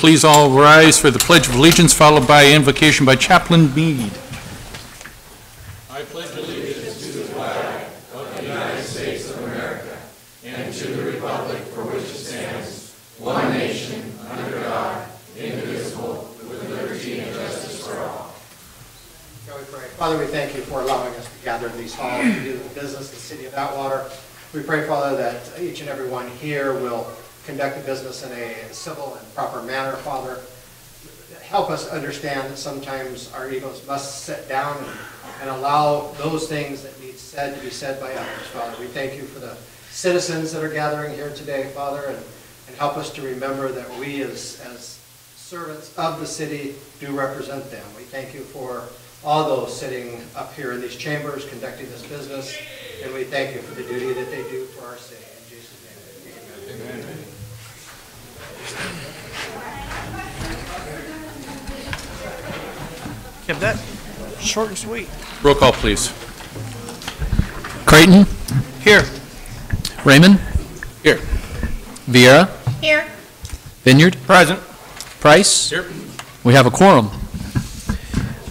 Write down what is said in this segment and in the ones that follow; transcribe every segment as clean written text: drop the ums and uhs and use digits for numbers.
please all rise for the Pledge of Allegiance, followed by invocation by Chaplain Meade. I pledge allegiance to the flag of the United States of America and to the republic for which it stands, one nation, under God, indivisible, with liberty and justice for all. Shall we pray? Father, we thank you for allowing us to gather in these halls to do the business of the city of Atwater. We pray, Father, that each and every one here will conduct the business in a civil and proper manner, Father. Help us understand that sometimes our egos must sit down and allow those things that need said to be said by others, Father. We thank you for the citizens that are gathering here today, Father, and help us to remember that we as servants of the city do represent them. We thank you for all those sitting up here in these chambers conducting this business, and we thank you for the duty that they do for our city. In Jesus' name, amen. Amen. Kept that short and sweet. Roll call, please. Creighton? Here. Raymond? Here. Vieira? Here. Vineyard? Present. Price? Here. We have a quorum.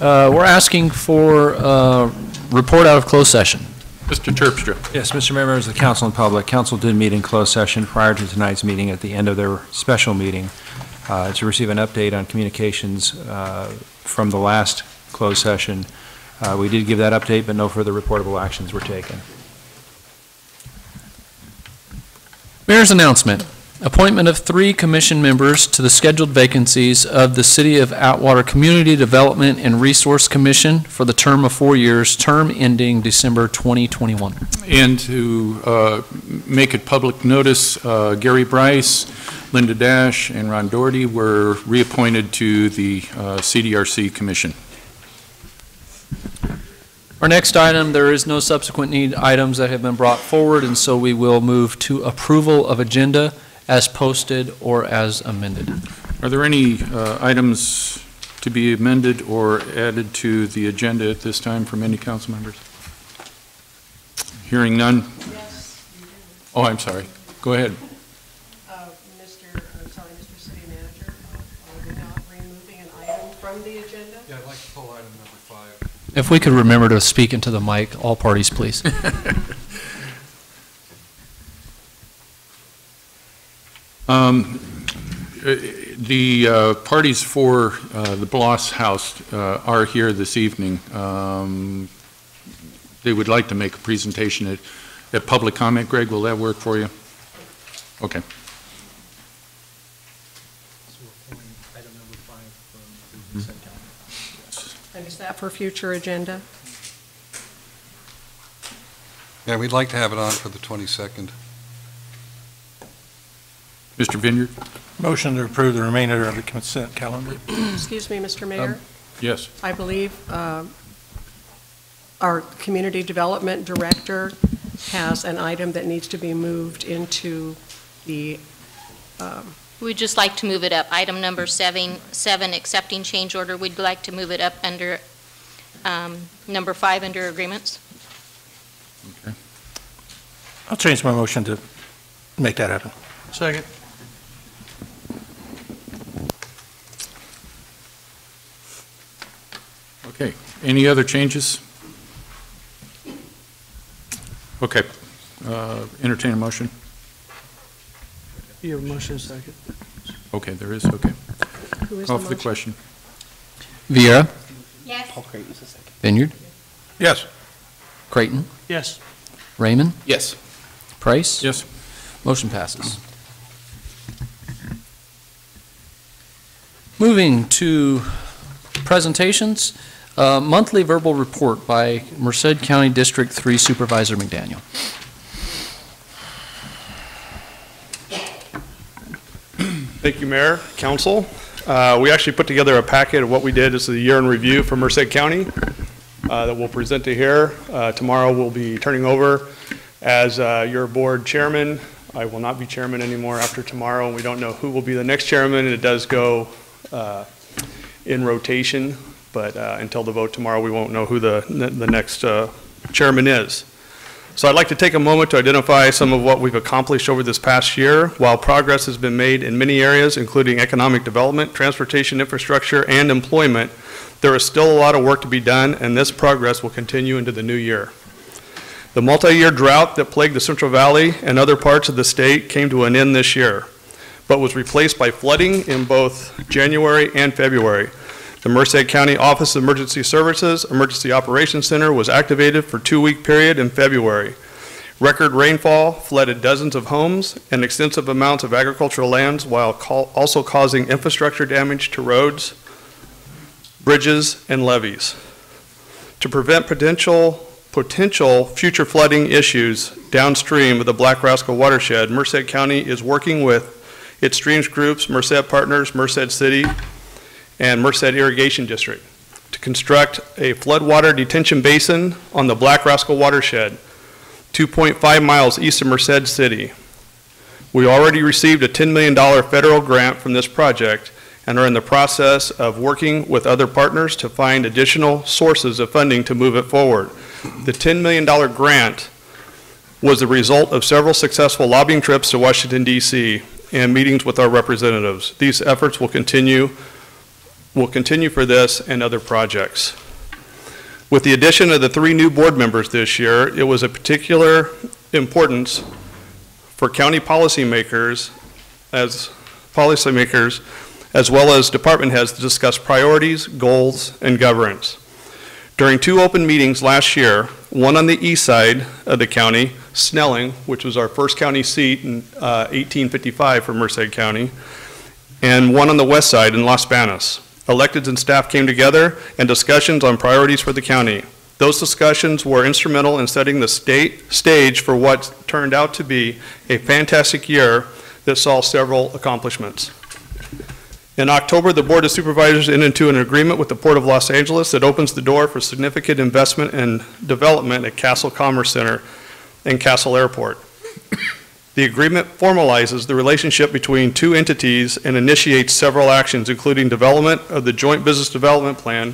We're asking for a report out of closed session. Mr. Terpstra. Yes, Mr. Mayor, members of the council and public, council did meet in closed session prior to tonight's meeting at the end of their special meeting to receive an update on communications from the last closed session. We did give that update, but no further reportable actions were taken. Mayor's announcement. Appointment of 3 commission members to the scheduled vacancies of the City of Atwater Community Development and Resource Commission for the term of 4 years, term ending December 2021. And to make it public notice, Gary Bryce, Linda Dash, and Ron Doherty were reappointed to the CDRC Commission. Our next item, there is no subsequent need items that have been brought forward, and so we will move to approval of agenda as posted or as amended. Are there any items to be amended or added to the agenda at this time from any council members? Hearing none? Yes. Oh, I'm sorry. Go ahead. Mr. City Manager, are we not removing an item from the agenda? Yeah, I'd like to pull item number 5. If we could remember to speak into the mic, all parties, please. The parties for the Bloss House are here this evening. They would like to make a presentation at public comment. Greg, will that work for you? Okay. So we're pulling item number 5 from the consent calendar. And is that for future agenda? Yeah, we'd like to have it on for the 22nd. Mr. Vineyard? Motion to approve the remainder of the consent calendar. Excuse me, Mr. Mayor. Yes. I believe our Community Development Director has an item that needs to be moved into the We'd just like to move it up. Item number 7, accepting change order. We'd like to move it up under number 5 under agreements. Okay. I'll change my motion to make that happen. Second. Okay. Any other changes? Okay. Entertain a motion. You have a motion second. Okay, there is. Okay. who is Call the for the motion? question. Vieira? Yes. Paul Creighton's the second. Vineyard? Yes. Creighton? Yes. Raymond? Yes. Price? Yes. Motion passes. Moving to presentations, monthly verbal report by Merced County District 3 Supervisor McDaniel. Thank you, Mayor, Council. We actually put together a packet of what we did. This is a year in review for Merced County that we'll present to here. Tomorrow we'll be turning over as your board chairman. I will not be chairman anymore after tomorrow, and we don't know who will be the next chairman. It does go in rotation, but until the vote tomorrow, we won't know who the next chairman is. So I'd like to take a moment to identify some of what we've accomplished over this past year. While progress has been made in many areas, including economic development, transportation infrastructure, and employment, there is still a lot of work to be done, and this progress will continue into the new year. The multi-year drought that plagued the Central Valley and other parts of the state came to an end this year, but was replaced by flooding in both January and February. The Merced County Office of Emergency Services Emergency Operations Center was activated for a 2-week period in February. Record rainfall flooded dozens of homes and extensive amounts of agricultural lands, while also causing infrastructure damage to roads, bridges, and levees. To prevent potential future flooding issues downstream of the Black Rascal watershed, Merced County is working with its streams groups, Merced Partners, Merced City, and Merced Irrigation District to construct a floodwater detention basin on the Black Rascal watershed, 2.5 miles east of Merced City. We already received a $10 million federal grant from this project and are in the process of working with other partners to find additional sources of funding to move it forward. The $10 million grant was the result of several successful lobbying trips to Washington, D.C. and meetings with our representatives. These efforts will continue for this and other projects. With the addition of the 3 new board members this year, it was of particular importance for county policymakers as well as department heads to discuss priorities, goals, and governance. During 2 open meetings last year, one on the east side of the county, Snelling, which was our first county seat in 1855 for Merced County, and one on the west side in Las Banas. Electeds and staff came together and discussions on priorities for the county. Those discussions were instrumental in setting the stage for what turned out to be a fantastic year that saw several accomplishments. In October, the Board of Supervisors entered into an agreement with the Port of Los Angeles that opens the door for significant investment and development at Castle Commerce Center and Castle Airport. The agreement formalizes the relationship between 2 entities and initiates several actions, including development of the Joint Business Development Plan,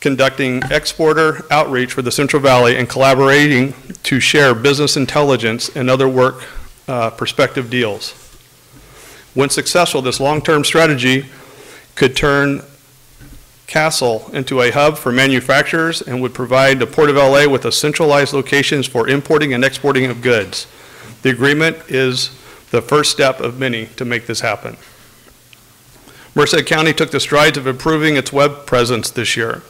conducting exporter outreach for the Central Valley, and collaborating to share business intelligence and other work prospective deals. When successful, this long-term strategy could turn Castle into a hub for manufacturers and would provide the Port of LA with a centralized locations for importing and exporting of goods. The agreement is the first step of many to make this happen. Merced County took the strides of improving its web presence this year.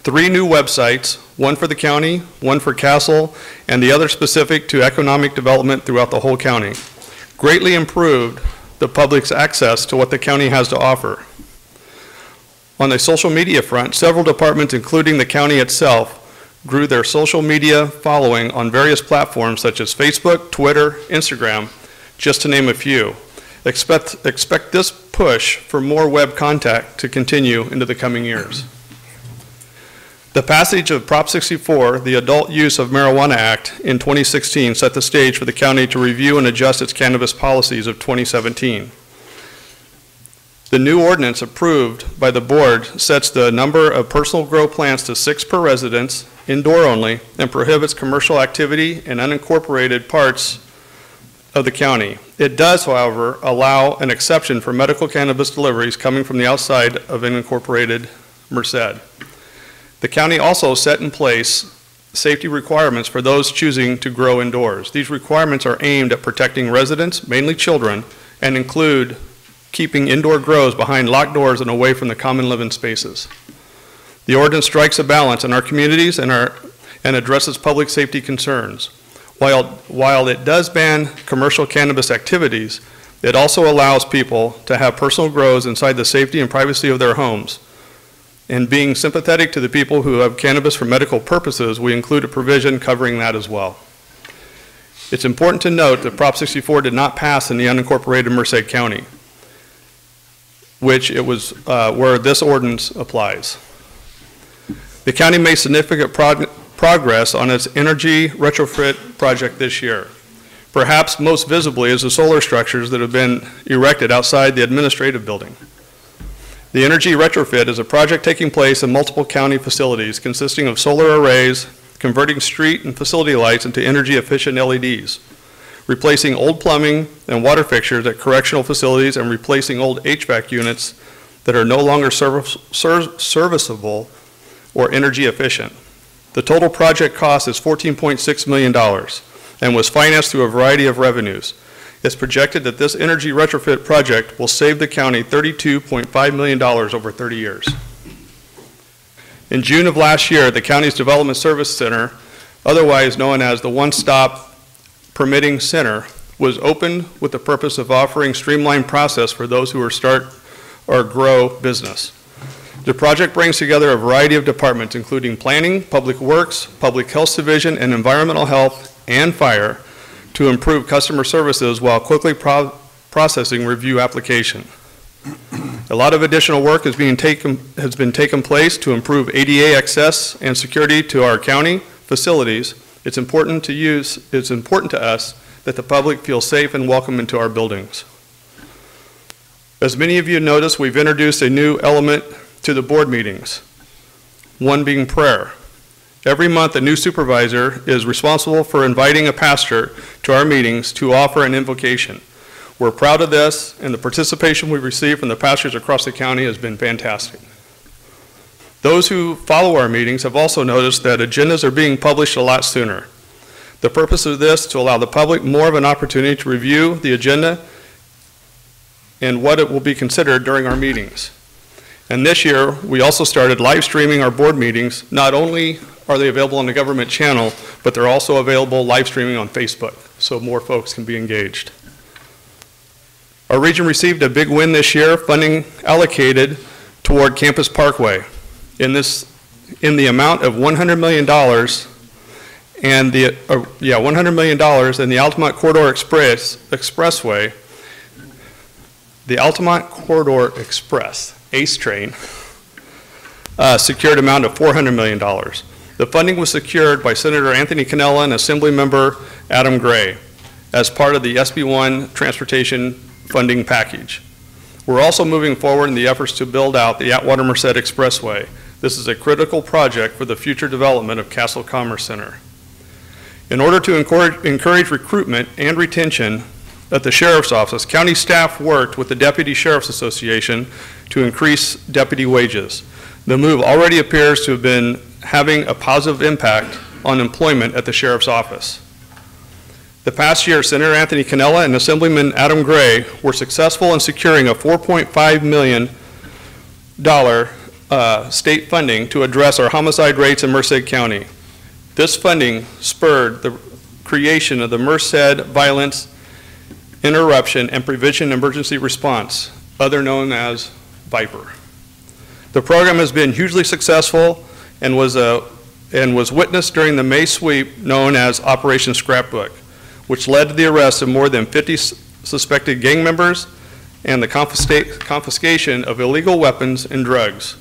3 new websites, one for the county, one for Castle, and the other specific to economic development throughout the whole county, greatly improved the public's access to what the county has to offer. On the social media front, several departments, including the county itself, grew their social media following on various platforms such as Facebook, Twitter, Instagram, just to name a few. Expect this push for more web contact to continue into the coming years. The passage of Prop 64, the Adult Use of Marijuana Act, in 2016 set the stage for the county to review and adjust its cannabis policies of 2017. The new ordinance approved by the board sets the number of personal grow plants to 6 per residence, indoor only, and prohibits commercial activity in unincorporated parts of the county. It does, however, allow an exception for medical cannabis deliveries coming from the outside of unincorporated Merced. The county also set in place safety requirements for those choosing to grow indoors. These requirements are aimed at protecting residents, mainly children, and include keeping indoor grows behind locked doors and away from the common living spaces. The ordinance strikes a balance in our communities and addresses public safety concerns. While it does ban commercial cannabis activities, it also allows people to have personal grows inside the safety and privacy of their homes. And being sympathetic to the people who have cannabis for medical purposes, we include a provision covering that as well. It's important to note that Prop 64 did not pass in the unincorporated Merced County, which it was where this ordinance applies. The county made significant progress on its energy retrofit project this year. Perhaps most visibly is the solar structures that have been erected outside the administrative building. The energy retrofit is a project taking place in multiple county facilities consisting of solar arrays, converting street and facility lights into energy-efficient LEDs, replacing old plumbing and water fixtures at correctional facilities, and replacing old HVAC units that are no longer serviceable or energy efficient. The total project cost is $14.6 million and was financed through a variety of revenues. It's projected that this energy retrofit project will save the county $32.5 million over 30 years. In June of last year, the county's Development Service Center, otherwise known as the One-Stop Permitting Center, was opened with the purpose of offering streamlined process for those who are start or grow business. The project brings together a variety of departments, including planning, public works, public health division, and environmental health and fire, to improve customer services while quickly processing review application. A lot of additional work has been taken place to improve ADA access and security to our county facilities. It's important to us that the public feel safe and welcome into our buildings. As many of you noticed, we've introduced a new element to the board meetings, one being prayer. Every month, a new supervisor is responsible for inviting a pastor to our meetings to offer an invocation. We're proud of this, and the participation we've received from the pastors across the county has been fantastic. Those who follow our meetings have also noticed that agendas are being published a lot sooner. The purpose of this is to allow the public more of an opportunity to review the agenda and what it will be considered during our meetings. And this year, we also started live streaming our board meetings. Not only are they available on the government channel, but they're also available live streaming on Facebook, so more folks can be engaged. Our region received a big win this year, funding allocated toward Campus Parkway in the amount of $100 million, and $100 million, and the Altamont Corridor Expressway, the Altamont Corridor Express, ACE train, secured amount of $400 million. The funding was secured by Senator Anthony Cannella and Assemblymember Adam Gray as part of the SB1 transportation funding package. We're also moving forward in the efforts to build out the Atwater Merced Expressway. This is a critical project for the future development of Castle Commerce Center. In order to encourage recruitment and retention at the Sheriff's Office, county staff worked with the Deputy Sheriff's Association to increase deputy wages. The move already appears to have been having a positive impact on employment at the Sheriff's Office. The past year, Senator Anthony Cannella and Assemblyman Adam Gray were successful in securing a $4.5 million state funding to address our homicide rates in Merced County. This funding spurred the creation of the Merced Violence Interruption and Prevention Emergency Response, other known as VIPER. The program has been hugely successful and was witnessed during the May sweep known as Operation Scrapbook, which led to the arrest of more than 50 suspected gang members and the confiscation of illegal weapons and drugs.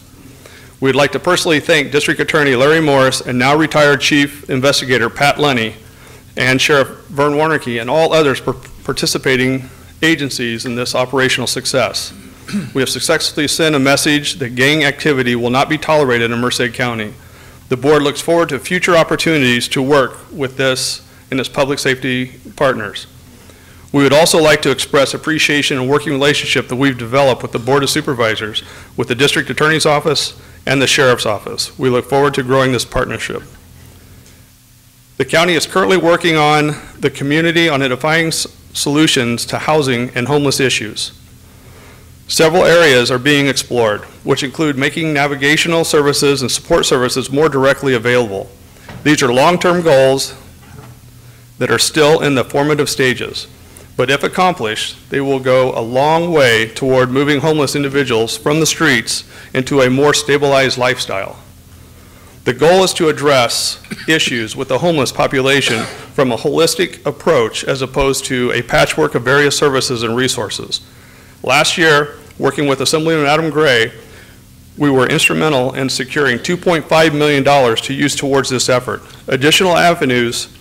We'd like to personally thank District Attorney Larry Morris and now retired Chief Investigator Pat Lunny and Sheriff Vern Warnke and all others for participating agencies in this operational success. We have successfully sent a message that gang activity will not be tolerated in Merced County. The board looks forward to future opportunities to work with this and its public safety partners. We would also like to express appreciation and working relationship that we've developed with the Board of Supervisors, with the District Attorney's Office, and the Sheriff's Office. We look forward to growing this partnership. The county is currently working on the community on identifying solutions to housing and homeless issues. Several areas are being explored, which include making navigational services and support services more directly available. These are long-term goals that are still in the formative stages, but if accomplished, they will go a long way toward moving homeless individuals from the streets into a more stabilized lifestyle. The goal is to address issues with the homeless population from a holistic approach as opposed to a patchwork of various services and resources. Last year, working with Assemblyman Adam Gray, we were instrumental in securing $2.5 million to use towards this effort. Additional avenues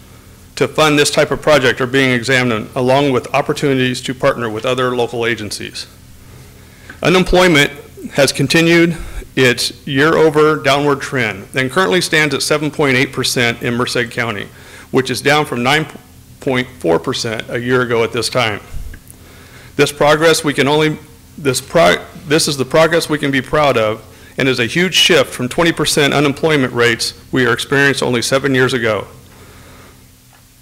to fund this type of project are being examined, along with opportunities to partner with other local agencies. Unemployment has continued its year-over downward trend and currently stands at 7.8% in Merced County, which is down from 9.4% a year ago at this time. This is the progress we can be proud of, and is a huge shift from 20% unemployment rates we experienced only 7 years ago.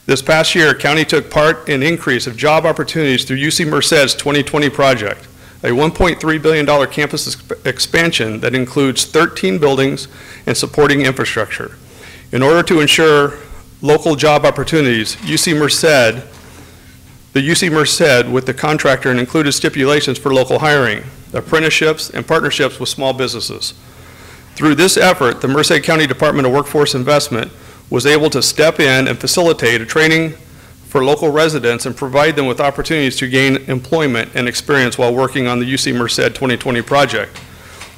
This past year, county took part in increase of job opportunities through UC Merced's 2020 project, a $1.3 billion campus expansion that includes 13 buildings and supporting infrastructure. In order to ensure local job opportunities, the UC Merced with the contractor and included stipulations for local hiring, apprenticeships, and partnerships with small businesses. Through this effort, the Merced County Department of Workforce Investment was able to step in and facilitate a training for local residents and provide them with opportunities to gain employment and experience while working on the UC Merced 2020 project.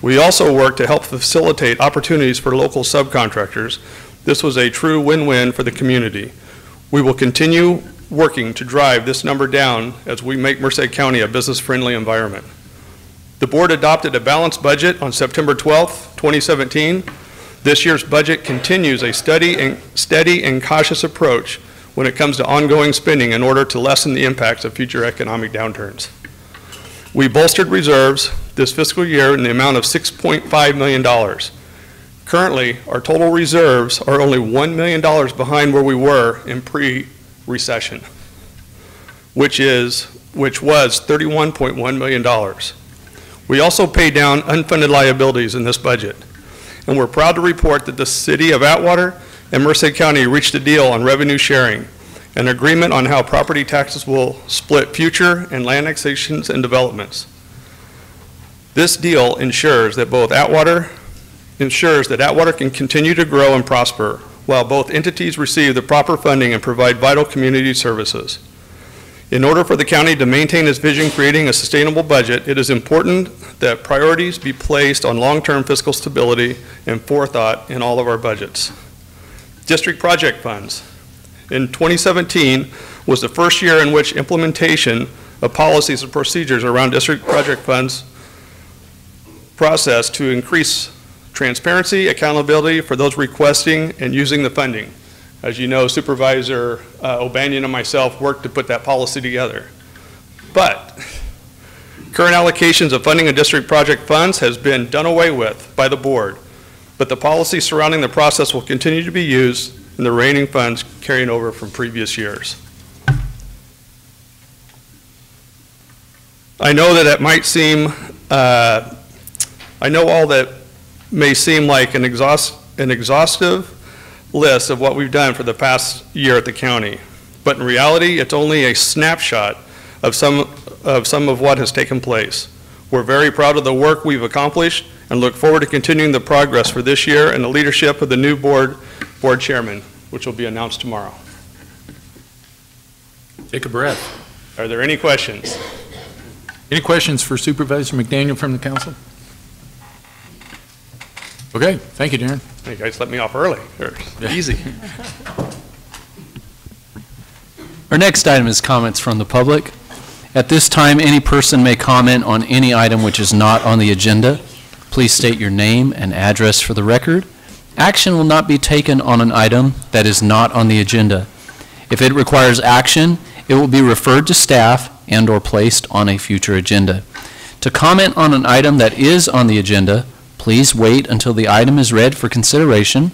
We also worked to help facilitate opportunities for local subcontractors. This was a true win-win for the community. We will continue working to drive this number down as we make Merced County a business-friendly environment. The board adopted a balanced budget on September 12th, 2017. This year's budget continues a steady and cautious approach when it comes to ongoing spending in order to lessen the impacts of future economic downturns. We bolstered reserves this fiscal year in the amount of $6.5 million. Currently, our total reserves are only $1 million behind where we were in pre-recession, which was $31.1 million. We also paid down unfunded liabilities in this budget, and we're proud to report that the City of Atwater and Merced County reached a deal on revenue sharing, an agreement on how property taxes will split future and land annexations and developments. This deal ensures that Atwater can continue to grow and prosper while both entities receive the proper funding and provide vital community services. In order for the county to maintain its vision creating a sustainable budget, it is important that priorities be placed on long-term fiscal stability and forethought in all of our budgets. District project funds. In 2017 was the first year in which implementation of policies and procedures around district project funds process to increase transparency, accountability for those requesting and using the funding. As you know, Supervisor O'Banion and myself worked to put that policy together. But current allocations of funding of district project funds has been done away with by the board, but the policy surrounding the process will continue to be used in the remaining funds carrying over from previous years. I know that it might seem, I know all that may seem like an exhaustive list of what we've done for the past year at the county, but in reality, it's only a snapshot of some of what has taken place. We're very proud of the work we've accomplished and look forward to continuing the progress for this year and the leadership of the new board chairman, which will be announced tomorrow. Take a breath. Are there any questions? Any questions for Supervisor McDaniel from the council? Okay, thank you, Darren. You guys let me off early. Easy. Our next item is comments from the public. At this time, any person may comment on any item which is not on the agenda. Please state your name and address for the record. Action will not be taken on an item that is not on the agenda. If it requires action, it will be referred to staff and/or placed on a future agenda. To comment on an item that is on the agenda, please wait until the item is read for consideration.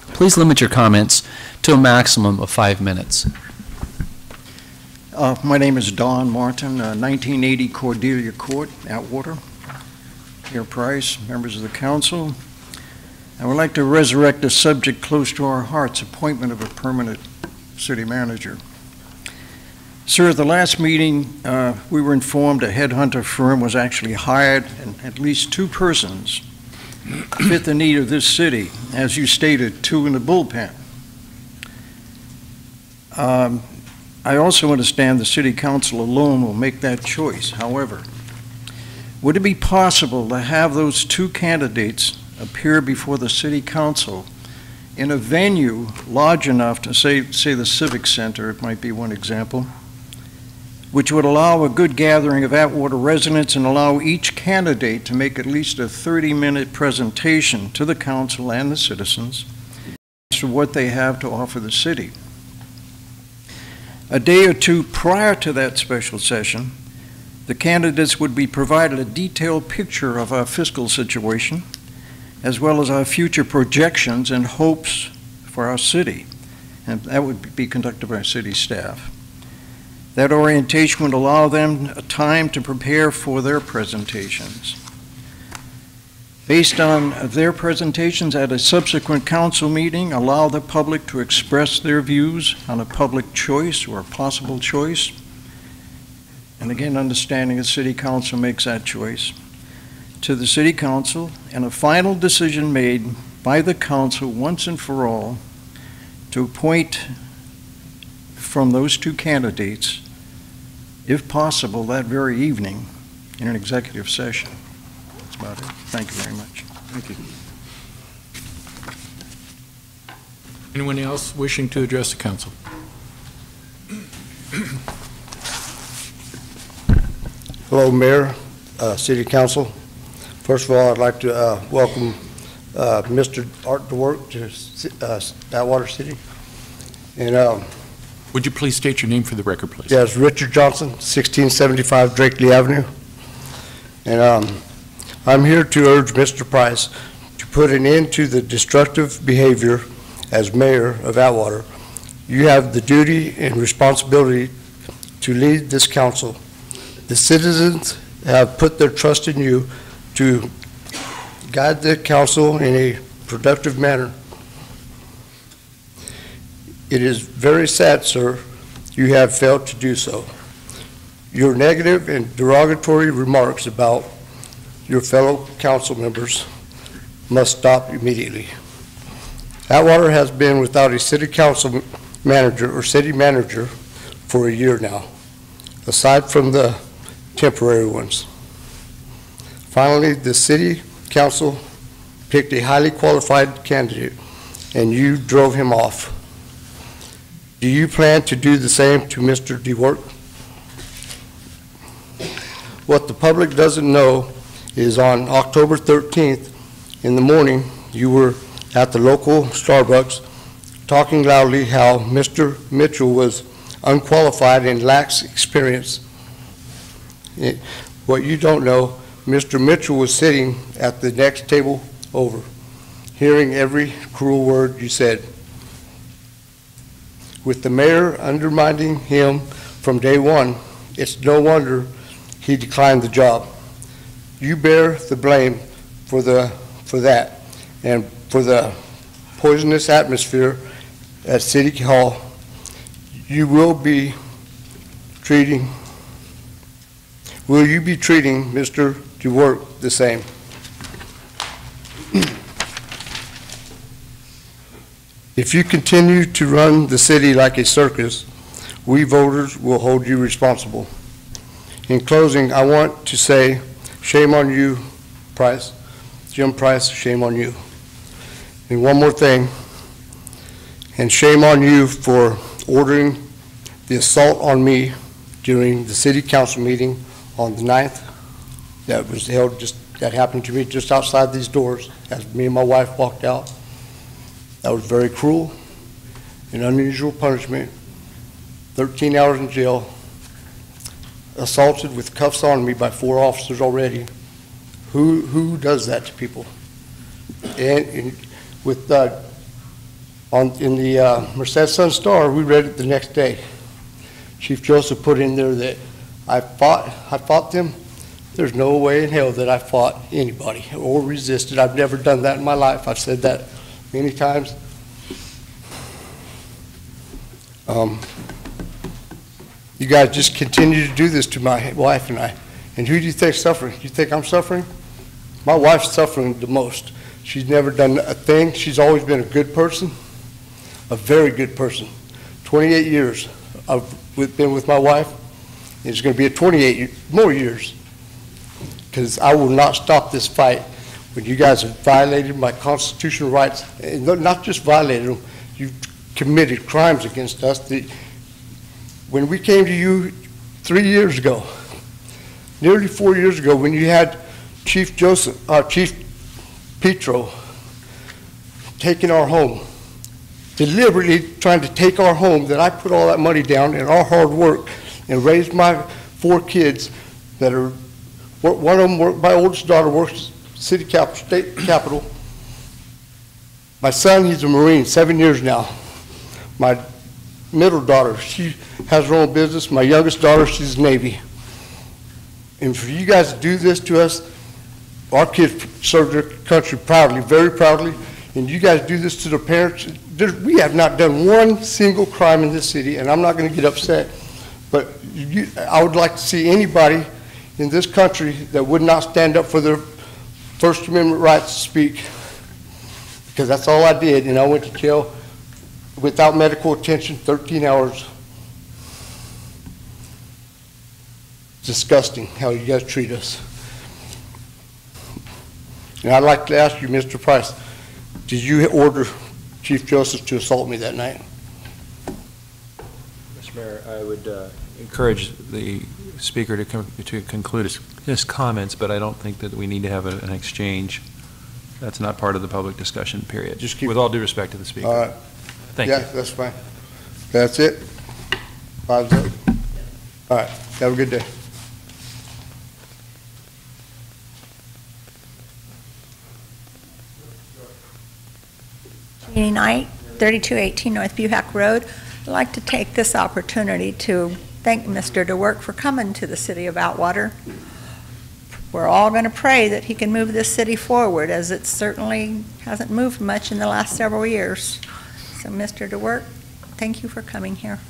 Please limit your comments to a maximum of 5 minutes. My name is Don Martin, 1980 Cordelia Court, Atwater. Mayor Price, members of the council. I would like to resurrect a subject close to our hearts, appointment of a permanent city manager. Sir, at the last meeting, we were informed a headhunter firm was actually hired, and at least 2 persons fit the need of this city. As you stated, 2 in the bullpen. I also understand the city council alone will make that choice. However, would it be possible to have those 2 candidates appear before the city council in a venue large enough to say the Civic Center, it might be one example, which would allow a good gathering of Atwater residents and allow each candidate to make at least a 30-minute presentation to the council and the citizens as to what they have to offer the city. A day or two prior to that special session, the candidates would be provided a detailed picture of our fiscal situation, as well as our future projections and hopes for our city, and that would be conducted by our city staff. That orientation would allow them time to prepare for their presentations. Based on their presentations at a subsequent council meeting, allow the public to express their views on a public choice or a possible choice. And again, understanding the city council makes that choice to the city council, and a final decision made by the council once and for all to appoint from those two candidates, if possible, that very evening in an executive session. That's about it. Thank you very much. Thank you. Anyone else wishing to address the council? Hello, Mayor, City Council. First of all, I'd like to welcome Mr. Art DeWork to Atwater City. And would you please state your name for the record, please? yes, Richard Johnson, 1675 Drakely Avenue. And I'm here to urge Mr. Price to put an end to the destructive behavior as mayor of Atwater. You have the duty and responsibility to lead this council. The citizens have put their trust in you to guide the council in a productive manner. It is very sad, sir, you have failed to do so. Your negative and derogatory remarks about your fellow council members must stop immediately. Atwater has been without a city council manager or city manager for a year now, aside from the temporary ones. Finally, the city council picked a highly qualified candidate, and you drove him off. Do you plan to do the same to Mr. DeWork? What the public doesn't know is on October 13th in the morning, you were at the local Starbucks talking loudly how Mr. Mitchell was unqualified and lacks experience. What you don't know, Mr. Mitchell was sitting at the next table over, hearing every cruel word you said. With the mayor undermining him from day one, it's no wonder he declined the job. You bear the blame for that and for the poisonous atmosphere at City Hall. You will be treating Mr. DeWork the same? If you continue to run the city like a circus, we voters will hold you responsible. In closing, I want to say, shame on you, Price. Jim Price, shame on you. And one more thing, and shame on you for ordering the assault on me during the city council meeting on the 9th. That happened to me just outside these doors as me and my wife walked out. That was very cruel and unusual punishment. 13 hours in jail, assaulted with cuffs on me by 4 officers already. Who does that to people? And with in the Merced Sun-Star, we read it the next day. Chief Joseph put in there that I fought them. There's no way in hell that I fought anybody or resisted. I've never done that in my life. I've said that many times. You guys just continue to do this to my wife and I. And who do you think's suffering? You think I'm suffering? My wife's suffering the most. She's never done a thing. She's always been a good person, a very good person. 28 years I've been with my wife. It's going to be 28 more years, because I will not stop this fight when you guys have violated my constitutional rights, and not just violated them, you've committed crimes against us. When we came to you 3 years ago, nearly 4 years ago, when you had Chief Petro taking our home, deliberately trying to take our home, that I put all that money down and our hard work and raised my 4 kids that are, one of them, my oldest daughter works city capital, state capital. My son, he's a Marine, 7 years now. My middle daughter, she has her own business. My youngest daughter, she's Navy. And for you guys to do this to us, our kids serve their country proudly, very proudly, and you guys do this to their parents. We have not done one single crime in this city, and I'm not going to get upset, but I would like to see anybody in this country that would not stand up for their First Amendment rights to speak, because that's all I did, and I went to jail without medical attention, 13 hours. Disgusting how you guys treat us. And I'd like to ask you, Mr. Price, did you order Chief Joseph to assault me that night? Mr. Mayor, I would encourage the speaker to conclude his comments, but I don't think that we need to have an exchange. That's not part of the public discussion period. Just keep, with all due respect to the speaker. All right. Thank you. Yeah, that's fine. That's it? 5-0? All right. Have a good day. Meeting night, 3218 North Buhack Road. I'd like to take this opportunity to thank Mr. DeWerk for coming to the city of Atwater. We're all going to pray that he can move this city forward, as it certainly hasn't moved much in the last several years. So, Mr. DeWerk, thank you for coming here.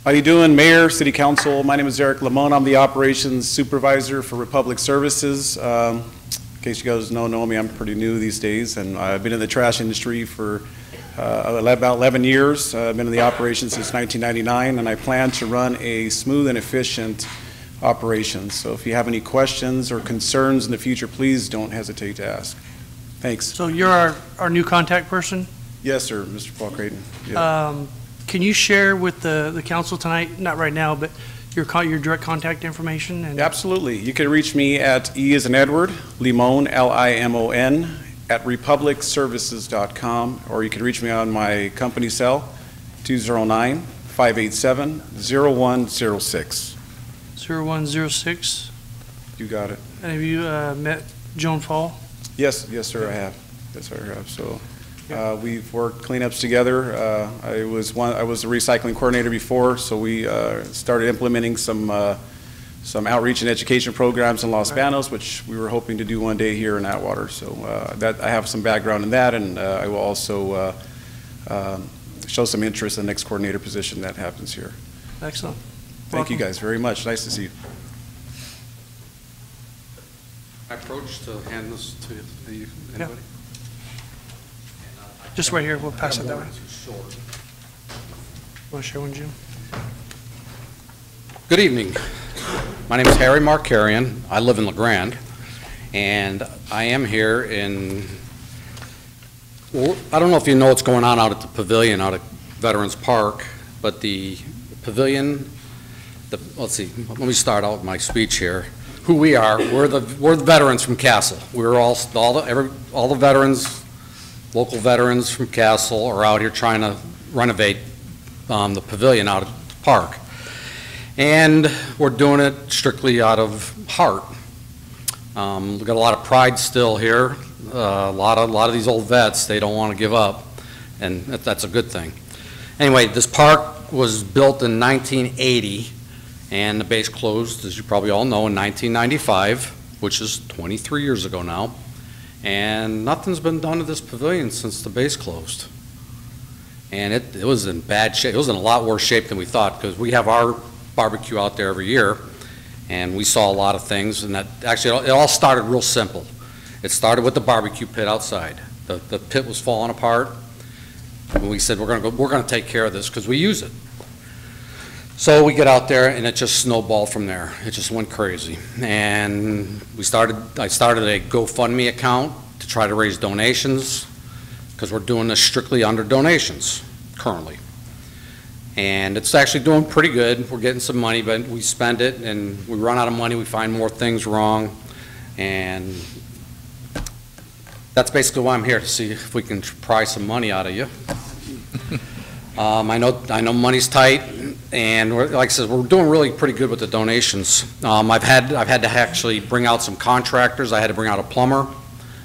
How you doing, Mayor, City Council? My name is Eric Lamone. I'm the Operations Supervisor for Republic Services. In case you guys don't know me, I'm pretty new these days, and I've been in the trash industry for about 11 years. I've been in the operation since 1999, and I plan to run a smooth and efficient operation. So if you have any questions or concerns in the future, please don't hesitate to ask. Thanks. So you're our new contact person? Yes, sir, Mr. Paul Creighton. Yeah. Can you share with the council tonight, not right now, but your direct contact information? And absolutely. You can reach me at E as in Edward, Limon, L-I-M-O-N, at republicservices.com, or you can reach me on my company cell, 209-587-0106. 0106. You got it. And have you met Joan Fall? Yes, sir, I have. Yes, sir, I have. So we've worked cleanups together. I was the recycling coordinator before, so we started implementing some outreach and education programs in Los Banos, which we were hoping to do one day here in Atwater. So that I have some background in that, and I will also show some interest in the next coordinator position that happens here. Excellent. Thank you guys very much. Nice to see you. Approach to hand this to anybody? Yeah. Just right here. We'll pass it that way. Want to share one, Jim? Good evening. My name is Harry Markarian. I live in LeGrand, and I am here in, well, I don't know if you know what's going on out at the pavilion out at Veterans Park, but the pavilion, let's see, let me start out with my speech here. Who we are, we're the veterans from Castle. We're all the veterans, local veterans from Castle are out here trying to renovate the pavilion out at the park. And we're doing it strictly out of heart. We've got a lot of pride still here. A lot of these old vets, they don't want to give up, and that's a good thing. Anyway, this park was built in 1980, and the base closed, as you probably all know, in 1995, which is 23 years ago now. And nothing's been done to this pavilion since the base closed. And it was in bad shape. It was in a lot worse shape than we thought, because we have our barbecue out there every year, and we saw a lot of things. And that actually, it all started real simple. It started with the barbecue pit outside. The pit was falling apart, and we said we're going to take care of this because we use it. So we get out there, and it just snowballed from there. It just went crazy. And I started a GoFundMe account to try to raise donations, because we're doing this strictly under donations currently. And it's actually doing pretty good. We're getting some money, but we spend it and we run out of money, we find more things wrong. And that's basically why I'm here, to see if we can pry some money out of you. I know money's tight, and like I said, we're doing really pretty good with the donations. I've had to actually bring out some contractors. I had to bring out a plumber.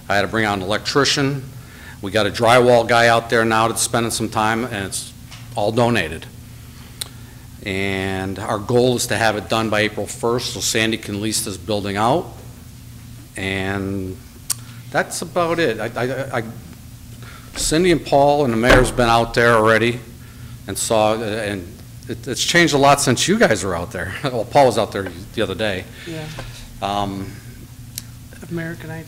I had to bring out an electrician. We got a drywall guy out there now that's spending some time, and it's all donated. And our goal is to have it done by April 1st, so Sandy can lease this building out. And that's about it. Cindy and Paul and the mayor's been out there already and saw, and it's changed a lot since you guys were out there. Well, Paul was out there the other day. Yeah. Mayor, can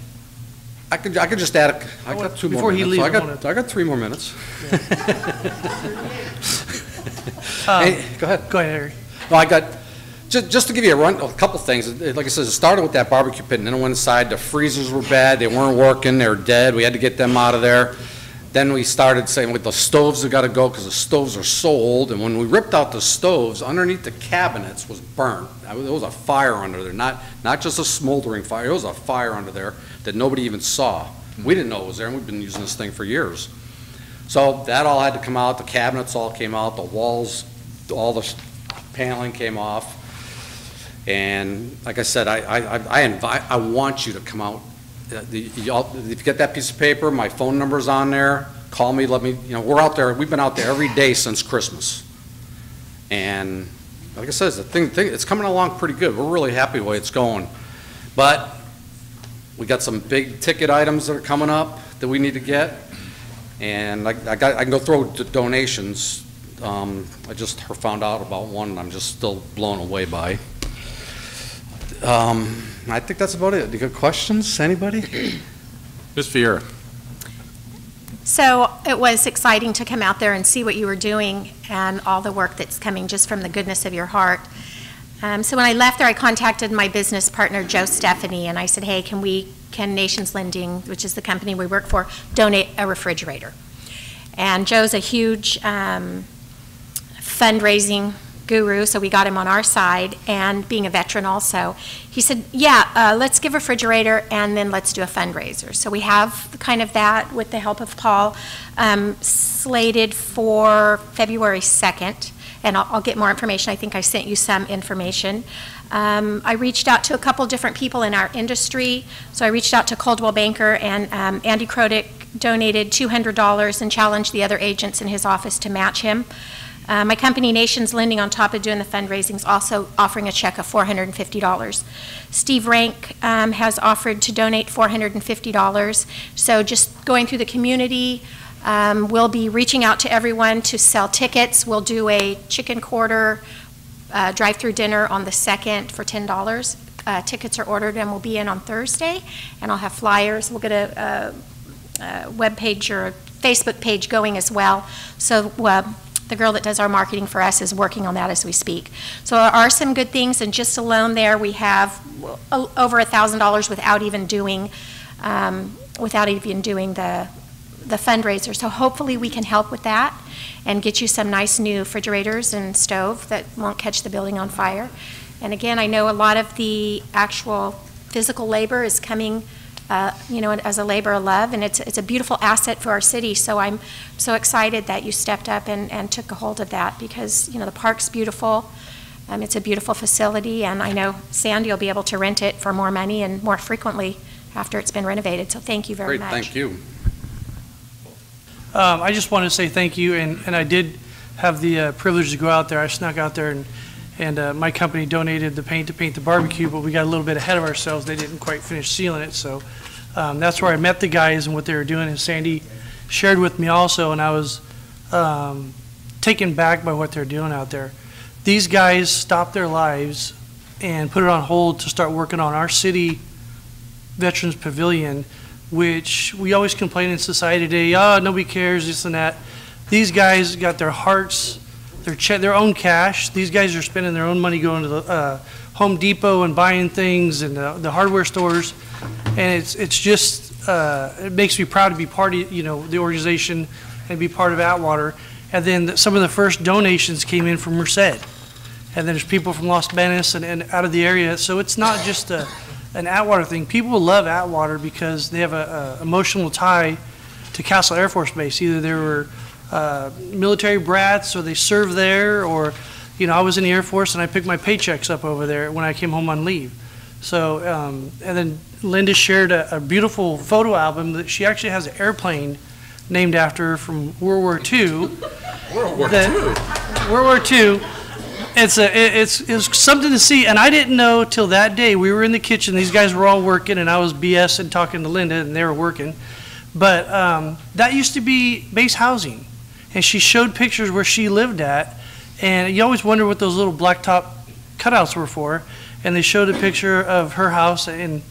I could just add, I got 2 more minutes. I got 3 more minutes. Yeah. Hey, go ahead. Go ahead, Harry. No, I got, just to give you a couple things. Like I said, it started with that barbecue pit, and then I went inside. The freezers were bad. They weren't working. They were dead. We had to get them out of there. Then we started saying, with the stoves have got to go, because the stoves are so old. And when we ripped out the stoves, underneath the cabinets was burnt. There was a fire under there, not just a smoldering fire. There was a fire under there that nobody even saw. We didn't know it was there, and we've been using this thing for years. So that all had to come out. The cabinets all came out. The walls, all the paneling came off. And like I said, I want you to come out. If you get that piece of paper, my phone number's on there. Call me, let me, we're out there. We've been out there every day since Christmas. And like I said, it's coming along pretty good. We're really happy the way it's going. But we got some big ticket items that are coming up that we need to get. And I can go through donations. I just found out about one, and I'm just still blown away by. I think that's about it. You got questions? Anybody? Ms. Vieira. So it was exciting to come out there and see what you were doing and all the work that's coming just from the goodness of your heart. So when I left there, I contacted my business partner, Joe Stephanie, and I said, hey, can Nations Lending, which is the company we work for, donate a refrigerator? And Joe's a huge fundraising guru, so we got him on our side, and being a veteran also, he said, yeah, let's give a refrigerator and then let's do a fundraiser. So we have kind of that with the help of Paul slated for February 2nd, and I'll get more information. I think I sent you some information. I reached out to a couple different people in our industry. So I reached out to Coldwell Banker, and Andy Krodick donated $200 and challenged the other agents in his office to match him. My company, Nations Lending, on top of doing the fundraising, is also offering a check of $450. Steve Rank has offered to donate $450. So just going through the community, we'll be reaching out to everyone to sell tickets. We'll do a chicken quarter drive-through dinner on the 2nd for $10. Tickets are ordered and will be in on Thursday, and I'll have flyers. We'll get a web page or a Facebook page going as well. So the girl that does our marketing for us is working on that as we speak. So there are some good things, and just alone there we have over $1,000 without even doing the fundraiser. So hopefully we can help with that and get you some nice new refrigerators and stove that won't catch the building on fire. And again, I know a lot of the actual physical labor is coming as a labor of love, and it's a beautiful asset for our city. So I'm so excited that you stepped up and took a hold of that, because the park's beautiful. It's a beautiful facility, and I know Sandy will be able to rent it for more money and more frequently after it's been renovated. So thank you very much. Thank you. I just wanted to say thank you, and I did have the privilege to go out there. I snuck out there, and my company donated the paint to paint the barbecue, but we got a little bit ahead of ourselves. They didn't quite finish sealing it, so that's where I met the guys and what they were doing, and Sandy shared with me also, and I was taken back by what they're doing out there. These guys stopped their lives and put it on hold to start working on our city Veterans Pavilion, which we always complain in society today, nobody cares, this and that. These guys got their hearts, their own cash. These guys are spending their own money going to the Home Depot and buying things and the hardware stores, and it's just it makes me proud to be part of, the organization and be part of Atwater. And then some of the first donations came in from Merced. And then there's people from Los Banos and out of the area. So it's not just an Atwater thing. People love Atwater because they have a emotional tie to Castle Air Force Base. Either they were military brats or they served there, or, I was in the Air Force and I picked my paychecks up over there when I came home on leave. So, and then Linda shared a beautiful photo album that she actually has an airplane named after her from World War II. World War II? World War II. It's something to see, and I didn't know till that day. We were in the kitchen, these guys were all working, and I was BS and talking to Linda, and they were working. But that used to be base housing, and she showed pictures where she lived at, and you always wonder what those little blacktop cutouts were for. And they showed a picture of her house, and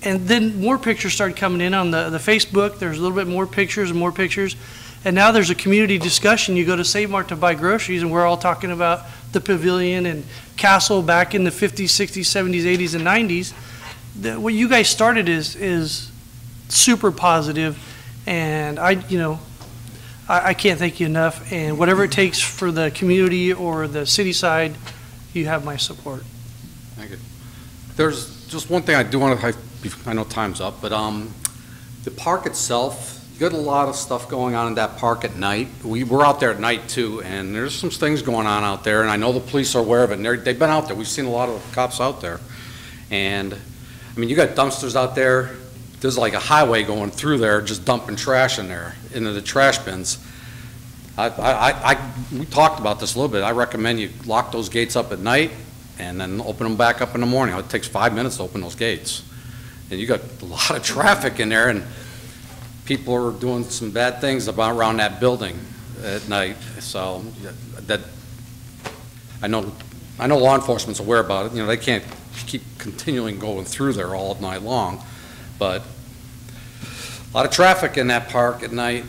then more pictures started coming in on the Facebook. There's a little bit more pictures and more pictures. And now there's a community discussion. You go to Save Mart to buy groceries, and we're all talking about the pavilion and Castle back in the 50s, 60s, 70s, 80s, and 90s. What you guys started is super positive, and I can't thank you enough. And whatever it takes for the community or the city side, you have my support. Thank you. There's just one thing I do want to, I know time's up, but the park itself, you got a lot of stuff going on in that park at night. We're out there at night too, and there's some things going on out there, and I know the police are aware of it, and they've been out there. We've seen a lot of cops out there. And, I mean, you got dumpsters out there. There's like a highway going through there, just dumping trash in there, into the trash bins. We talked about this a little bit. I recommend you lock those gates up at night and then open them back up in the morning. It takes 5 minutes to open those gates. And you got a lot of traffic in there, and people are doing some bad things around that building at night. So that I know law enforcement's aware about it. They can't keep continuing going through there all night long, but a lot of traffic in that park at night.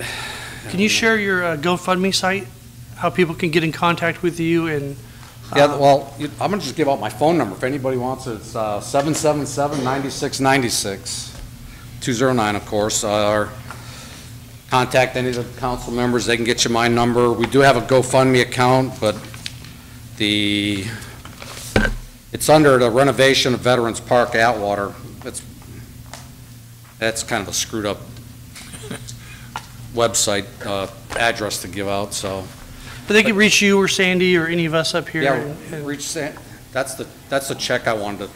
Can you share your GoFundMe site, how people can get in contact with you? And yeah, well, I'm going to just give out my phone number if anybody wants it. It's 777-9696, 209, of course. Or contact any of the council members. They can get you my number. We do have a GoFundMe account, but it's under the renovation of Veterans Park, Atwater. That's kind of a screwed up website address to give out, so. But they can reach you or Sandy or any of us up here. Yeah, reach Sandy. That's the check I wanted to.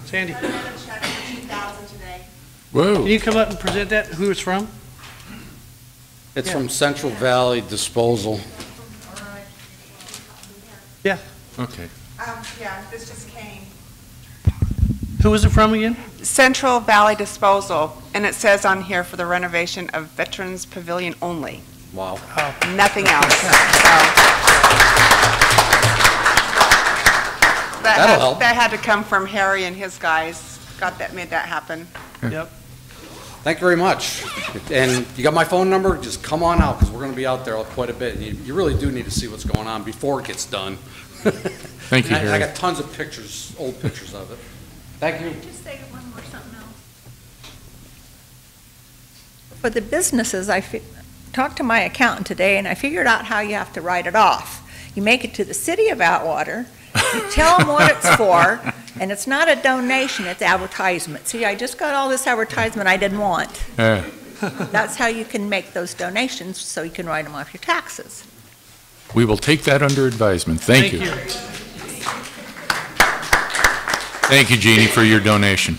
Sandy. Whoa. Can you come up and present that, who it's from? It's from Central Valley Disposal. Yeah. Okay. Yeah, this just came. Who is it from again? Central Valley Disposal, and it says on here for the renovation of Veterans Pavilion only. Wow. Nothing else. That'll help. That had to come from Harry and his guys. Made that happen. Yep. Thank you very much. And you got my phone number? Just come on out, because we're going to be out there quite a bit. You really do need to see what's going on before it gets done. Thank you, Harry. I got tons of pictures, old pictures of it. Thank you. Just say one more something else. For the businesses, talked to my accountant today, and I figured out how you have to write it off. You make it to the city of Atwater, you tell them what it's for, and it's not a donation, it's advertisement. See, I just got all this advertisement I didn't want. That's how you can make those donations, so you can write them off your taxes. We will take that under advisement. Thank you. Thank you, Jeannie, for your donation.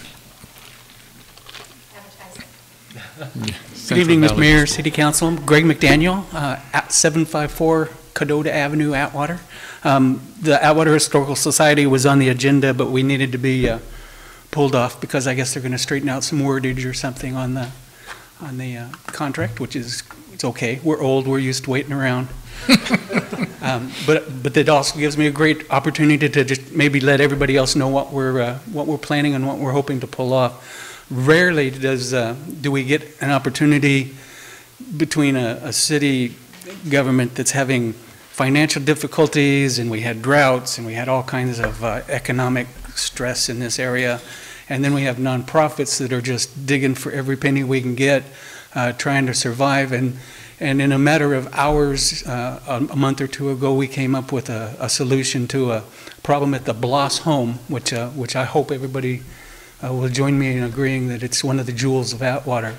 Good evening, Mr. Mayor, City Council. Greg McDaniel, at 754 Cadota Avenue, Atwater. The Atwater Historical Society was on the agenda, but we needed to be pulled off because I guess they're going to straighten out some wordage or something on the contract, which is, it's okay. We're old, we're used to waiting around. But that also gives me a great opportunity to just maybe let everybody else know what we're planning and what we're hoping to pull off. Rarely do we get an opportunity between a city government that's having financial difficulties, and we had droughts, and we had all kinds of economic stress in this area, And then we have nonprofits that are just digging for every penny we can get, trying to survive. And in a matter of hours, a month or two ago, we came up with a solution to a problem at the Bloss home, which I hope everybody will join me in agreeing that it's one of the jewels of Atwater.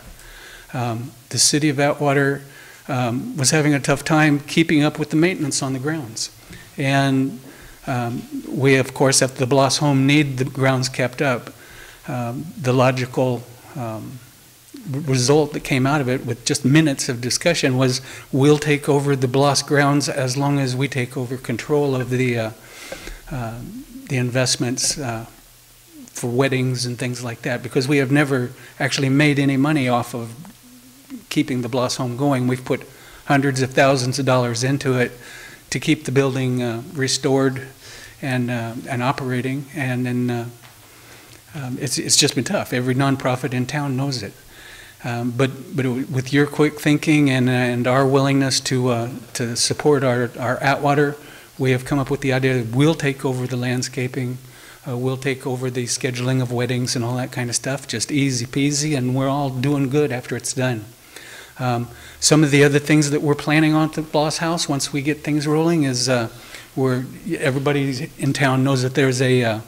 The city of Atwater was having a tough time keeping up with the maintenance on the grounds. And we, of course, at the Bloss home, need the grounds kept up. The logical result that came out of it, with just minutes of discussion, was we'll take over the Bloss grounds as long as we take over control of the investments for weddings and things like that, because we have never actually made any money off of keeping the Bloss home going. We've put hundreds of thousands of dollars into it to keep the building restored and operating, and then it's just been tough. Every nonprofit in town knows it. But with your quick thinking and our willingness to support our Atwater, we have come up with the idea that we'll take over the landscaping, we'll take over the scheduling of weddings and all that kind of stuff, just easy peasy, and we're all doing good after it's done. Some of the other things that we're planning on at the Bloss House once we get things rolling is everybody in town knows that there's a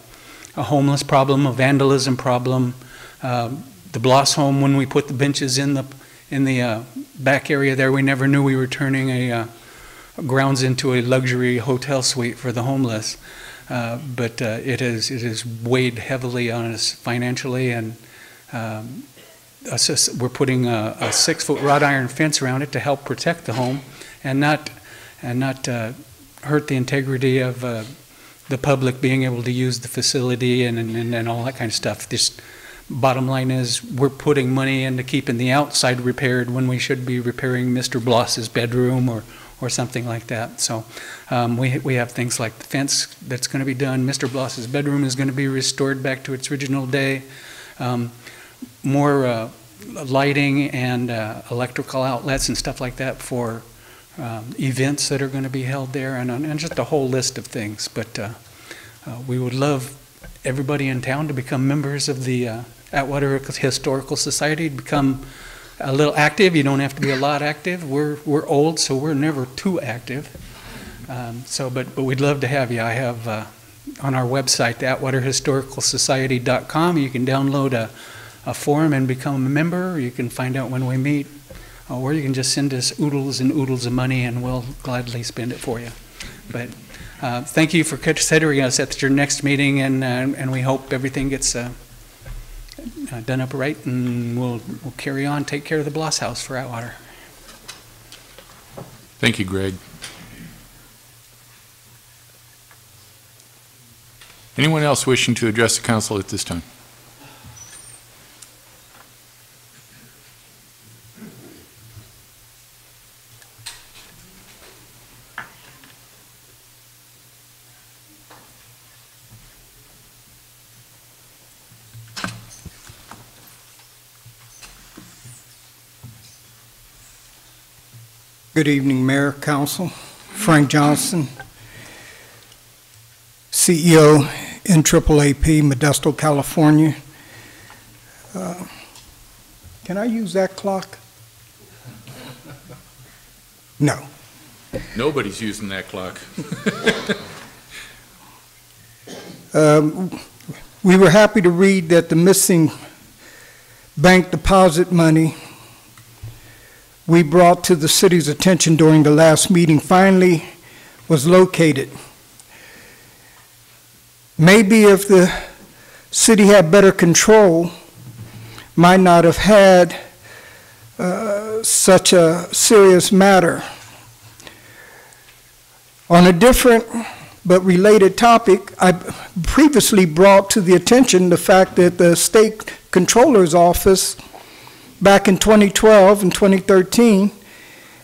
homeless problem, a vandalism problem. The Bloss home, when we put the benches in the back area there, we never knew we were turning a grounds into a luxury hotel suite for the homeless. But it has weighed heavily on us financially, and we're putting a 6-foot wrought iron fence around it to help protect the home and not hurt the integrity of the public being able to use the facility and all that kind of stuff. Just bottom line is we're putting money into keeping the outside repaired when we should be repairing Mr. Bloss's bedroom or something like that. So we have things like the fence that's going to be done. Mr. Bloss's bedroom is going to be restored back to its original day. More lighting and electrical outlets and stuff like that for events that are going to be held there, and just a whole list of things. But we would love everybody in town to become members of the Atwater Historical Society, to become a little active. You don't have to be a lot active. We're old, so we're never too active. But we'd love to have you. I have on our website, the AtwaterHistoricalSociety.com, you can download a form and become a member. You can find out when we meet, or you can just send us oodles and oodles of money, and we'll gladly spend it for you. But thank you for considering us at your next meeting, and we hope everything gets done up right, and we'll carry on, take care of the Bloss House for Atwater. Thank you, Greg. Anyone else wishing to address the council at this time? Good evening, Mayor, Council. Frank Johnson, CEO, NAAAP, Modesto, California. Can I use that clock? No. Nobody's using that clock. We were happy to read that the missing bank deposit money we brought to the city's attention during the last meeting finally was located. Maybe if the city had better control, might not have had such a serious matter. On a different but related topic, I previously brought to the attention the fact that the state controller's office back in 2012 and 2013,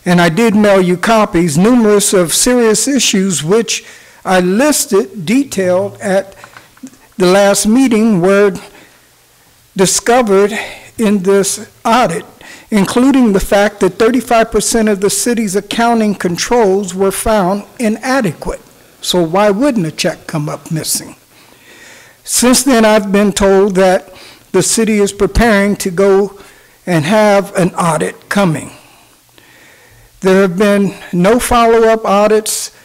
and I did mail you copies, numerous of serious issues which I listed, detailed at the last meeting, were discovered in this audit, including the fact that 35% of the city's accounting controls were found inadequate. So why wouldn't a check come up missing? Since then, I've been told that the city is preparing to go and have an audit coming. There have been no follow-up audits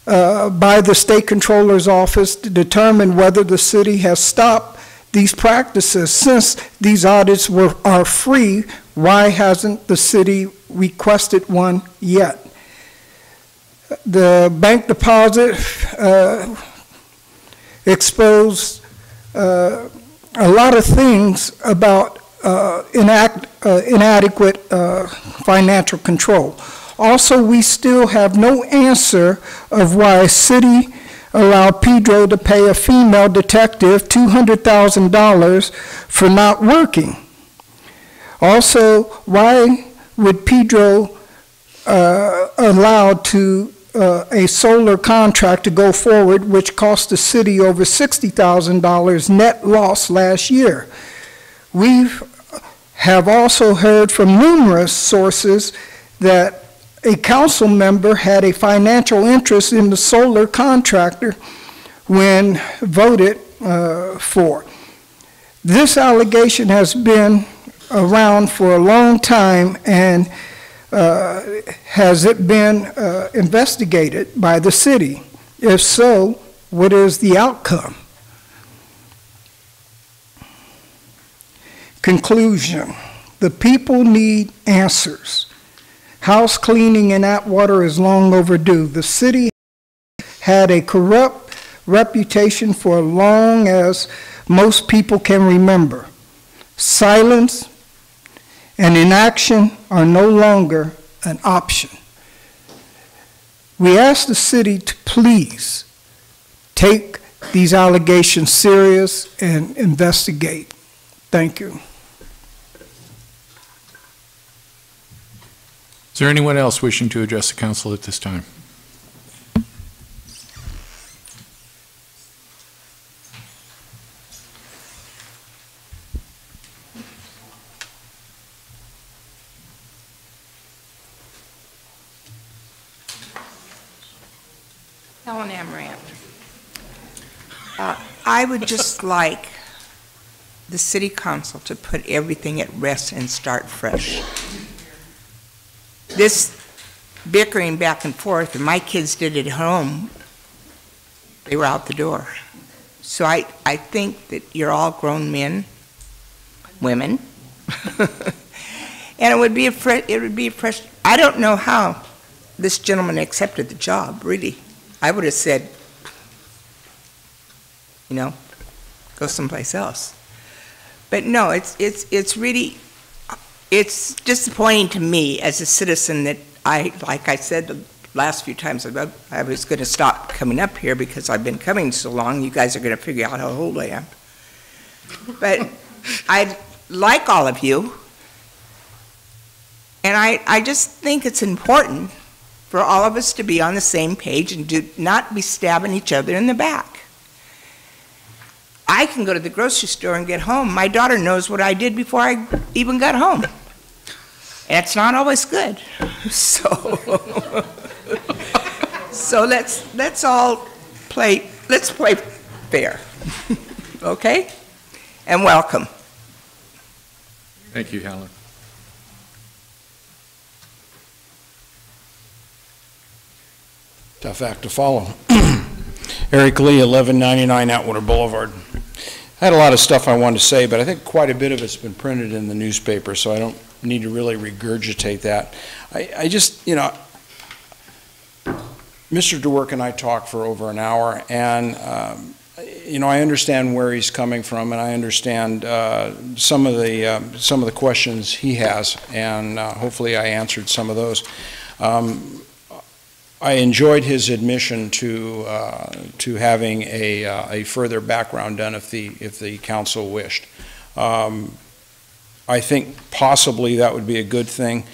by the State Controller's Office to determine whether the city has stopped these practices. Since these audits are free, why hasn't the city requested one yet? The bank deposit exposed a lot of things about inadequate financial control. Also, we still have no answer of why city allowed Pedro to pay a female detective $200,000 for not working. Also, why would Pedro allow a solar contract to go forward, which cost the city over $60,000 net loss last year? We have also heard from numerous sources that a council member had a financial interest in the solar contractor when voted for. This allegation has been around for a long time, and has it been investigated by the city? If so, what is the outcome? Conclusion: the people need answers. House cleaning in Atwater is long overdue. The city had a corrupt reputation for as long as most people can remember. Silence and inaction are no longer an option. We ask the city to please take these allegations serious and investigate. Thank you. Is there anyone else wishing to address the council at this time? Helen Amaranth. I would just like the city council to put everything at rest and start fresh. This bickering back and forth, and my kids did it at home, they were out the door. So I think that you're all grown men, women, and it would be a fresh, I don't know how this gentleman accepted the job, really. I would have said, you know, go someplace else. But no, it's really, it's disappointing to me as a citizen that like I said the last few times I was going to stop coming up here because I've been coming so long, you guys are going to figure out how old I am. But I like all of you, and I just think it's important for all of us to be on the same page and do not be stabbing each other in the back. I can go to the grocery store and get home. My daughter knows what I did before I even got home. And it's not always good. So let's all play fair. Okay? And welcome. Thank you, Helen. Tough act to follow. Eric Lee, 1199 Atwater Boulevard. I had a lot of stuff I wanted to say, but I think quite a bit of it's been printed in the newspaper, so I don't need to really regurgitate that. I just, you know, Mr. DeWerk and I talked for over an hour, and, you know, I understand where he's coming from, and I understand some of the questions he has, and hopefully I answered some of those. I enjoyed his admission to having a further background done if the council wished. I think possibly that would be a good thing,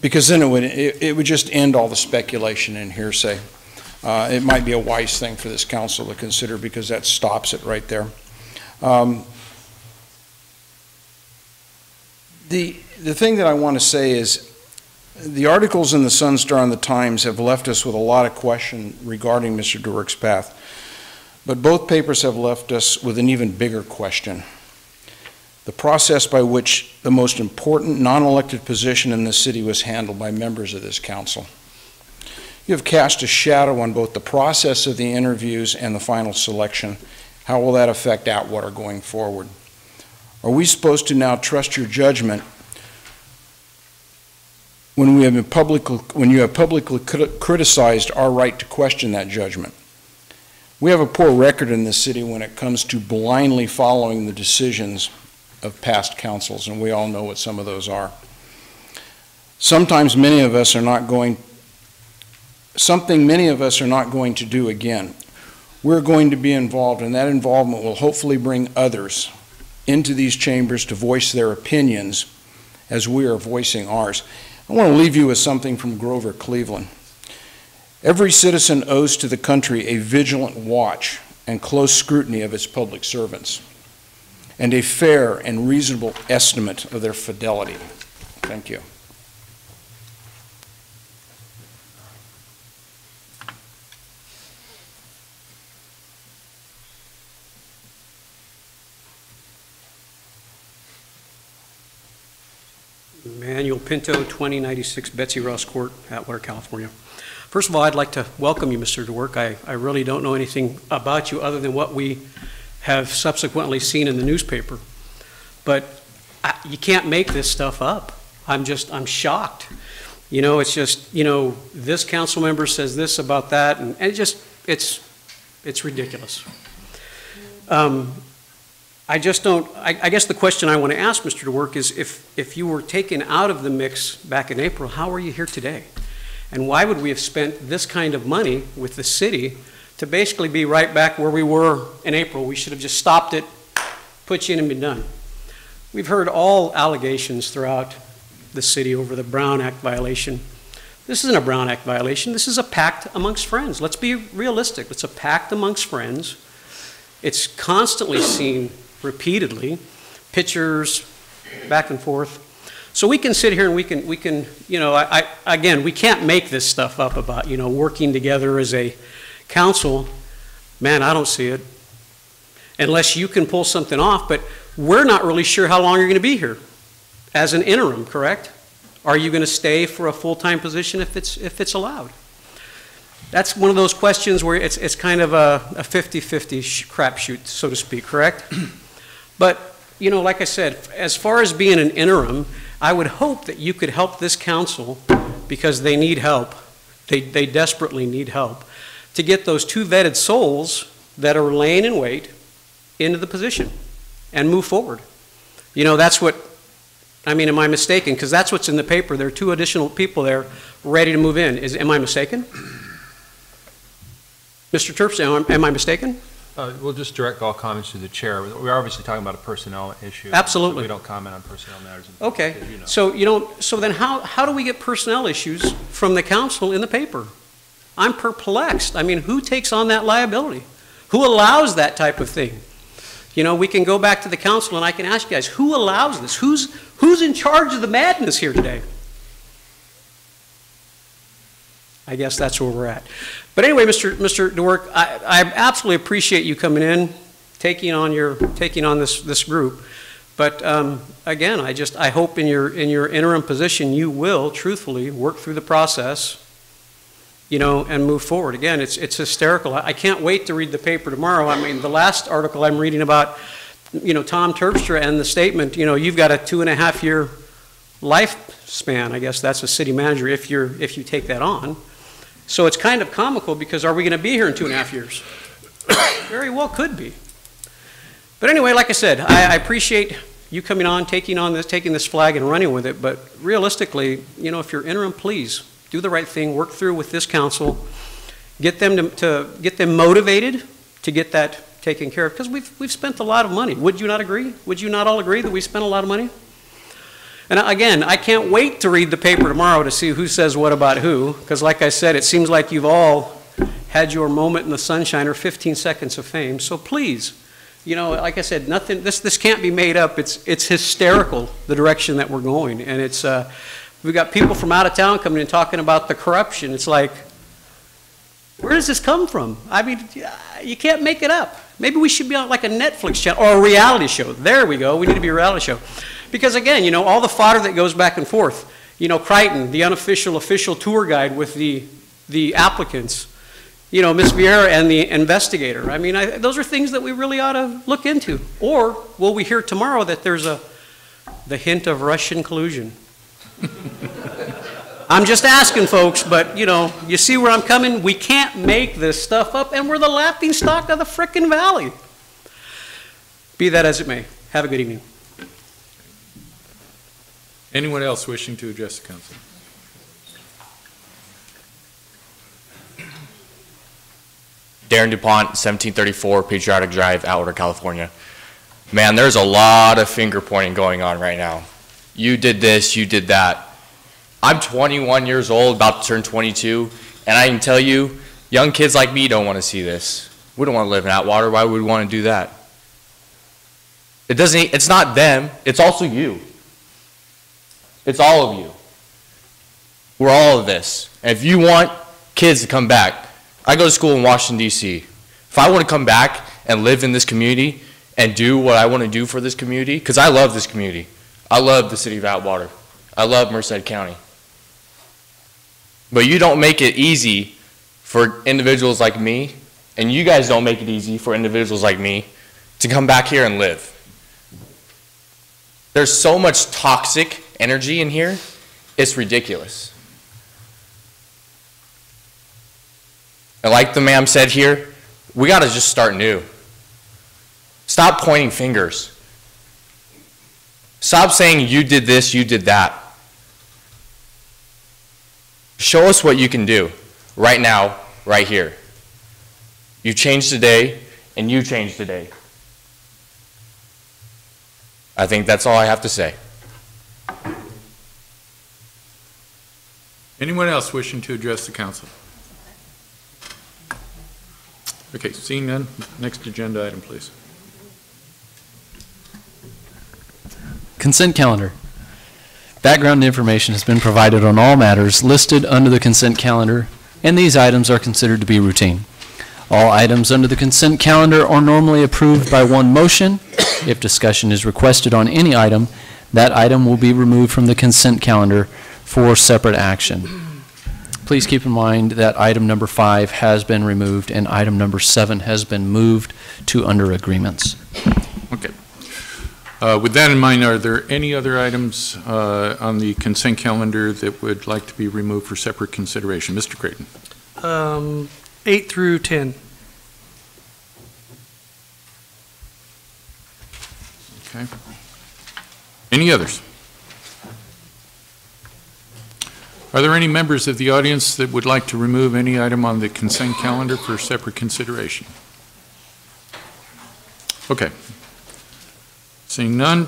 because then it would just end all the speculation and hearsay. It might be a wise thing for this council to consider, because that stops it right there. The thing that I want to say is, the articles in the Sun Star and the Times have left us with a lot of question regarding Mr. DeWerk's path. But both papers have left us with an even bigger question. The process by which the most important non-elected position in the city was handled by members of this council. You have cast a shadow on both the process of the interviews and the final selection. How will that affect Atwater going forward? Are we supposed to now trust your judgment when you have publicly criticized our right to question that judgment? We have a poor record in this city when it comes to blindly following the decisions of past councils, and we all know what some of those are. Something many of us are not going to do again. We're going to be involved, and that involvement will hopefully bring others into these chambers to voice their opinions as we are voicing ours. I want to leave you with something from Grover Cleveland. Every citizen owes to the country a vigilant watch and close scrutiny of its public servants, and a fair and reasonable estimate of their fidelity. Thank you. Manuel Pinto, 2096 Betsy Ross Court, Atwater, California. First of all, I'd like to welcome you, Mr. DeWerk. I really don't know anything about you other than what we have subsequently seen in the newspaper. But you can't make this stuff up. I'm shocked. You know, it's just, you know, this council member says this about that, and it's ridiculous. I guess the question I want to ask Mr. DeWerk is if you were taken out of the mix back in April, how are you here today? And why would we have spent this kind of money with the city to basically be right back where we were in April? We should have just stopped it, put you in and been done. We've heard all allegations throughout the city over the Brown Act violation. This isn't a Brown Act violation. This is a pact amongst friends. Let's be realistic. It's a pact amongst friends. It's constantly seen repeatedly, pictures back and forth. So we can sit here and we can, you know, again, we can't make this stuff up about, you know, working together as a council. Man, I don't see it. Unless you can pull something off, but we're not really sure how long you're going to be here as an interim, correct? Are you going to stay for a full-time position if it's allowed? That's one of those questions where it's kind of a 50-50 crapshoot, so to speak, correct? But, you know, like I said, as far as being an interim, I would hope that you could help this council, because they need help. They desperately need help to get those two vetted souls that are laying in wait into the position and move forward. You know, that's what, I mean, am I mistaken? Because that's what's in the paper. There are two additional people there ready to move in. Am I mistaken? Mr. Terpstra, am I mistaken? We'll just direct all comments to the chair. We're obviously talking about a personnel issue. Absolutely. So we don't comment on personnel matters. Okay. You know. So then how do we get personnel issues from the council in the paper? I'm perplexed. I mean, who takes on that liability? Who allows that type of thing? You know, we can go back to the council and I can ask you guys, who allows this? Who's in charge of the madness here today? I guess that's where we're at. But anyway, Mr. DeWerk, I absolutely appreciate you coming in, taking on this group. But again, I hope in your interim position you will truthfully work through the process, you know, and move forward. Again, it's hysterical. I can't wait to read the paper tomorrow. I mean, the last article I'm reading about, you know, Tom Terpstra and the statement, you know, you've got a 2.5-year lifespan. I guess that's a city manager if you take that on. So it's kind of comical, because are we going to be here in 2.5 years? Very well could be. But anyway, like I said, I appreciate you coming on, taking this flag and running with it. But realistically, you know, if you're interim, please do the right thing. Work through with this council. Get them get them motivated to get that taken care of, because we've spent a lot of money. Would you not agree? Would you not all agree that we spent a lot of money? And again, I can't wait to read the paper tomorrow to see who says what about who, because like I said, it seems like you've all had your moment in the sunshine or 15 seconds of fame. So please, you know, like I said, nothing. This can't be made up. It's hysterical, the direction that we're going, and it's we've got people from out of town coming in talking about the corruption. It's like, Where does this come from? I mean, you can't make it up. Maybe we should be on like a Netflix channel or a reality show. There we go. We need to be a reality show. Because again, you know, all the fodder that goes back and forth. You know, Crichton, the unofficial official tour guide with the applicants. You know, Ms. Vieira and the investigator. I mean, those are things that we really ought to look into. Or will we hear tomorrow that there's the hint of Russian collusion? I'm just asking, folks, but, you know, you see where I'm coming? We can't make this stuff up, and we're the laughing stock of the frickin' valley. Be that as it may. Have a good evening. Anyone else wishing to address the council? Darren DuPont, 1734 Patriotic Drive, Atwater, California. Man, there's a lot of finger pointing going on right now. You did this, you did that. I'm 21 years old, about to turn 22, and I can tell you, young kids like me don't want to see this. We don't want to live in Atwater. Why would we want to do that? It's not them, it's also you. It's all of you. We're all of this. And if you want kids to come back, I go to school in Washington, D.C. If I want to come back and live in this community and do what I want to do for this community, because I love this community. I love the city of Atwater. I love Merced County. But you don't make it easy for individuals like me, and you guys don't make it easy for individuals like me to come back here and live. There's so much toxic energy in here, it's ridiculous. And like the ma'am said here, we got to just start new. Stop pointing fingers. Stop saying you did this, you did that. Show us what you can do right now, right here. You changed today, and you changed today. I think that's all I have to say. Anyone else wishing to address the council? Okay, seeing none, next agenda item, please. Consent calendar. Background information has been provided on all matters listed under the consent calendar, and these items are considered to be routine. All items under the consent calendar are normally approved by one motion. If discussion is requested on any item, that item will be removed from the consent calendar for separate action. Please keep in mind that item number 5 has been removed and item number 7 has been moved to under agreements. Okay. With that in mind, are there any other items on the consent calendar that would like to be removed for separate consideration? Mr. Creighton. 8 through 10. Okay. Any others? Are there any members of the audience that would like to remove any item on the consent calendar for separate consideration? Okay. Seeing none,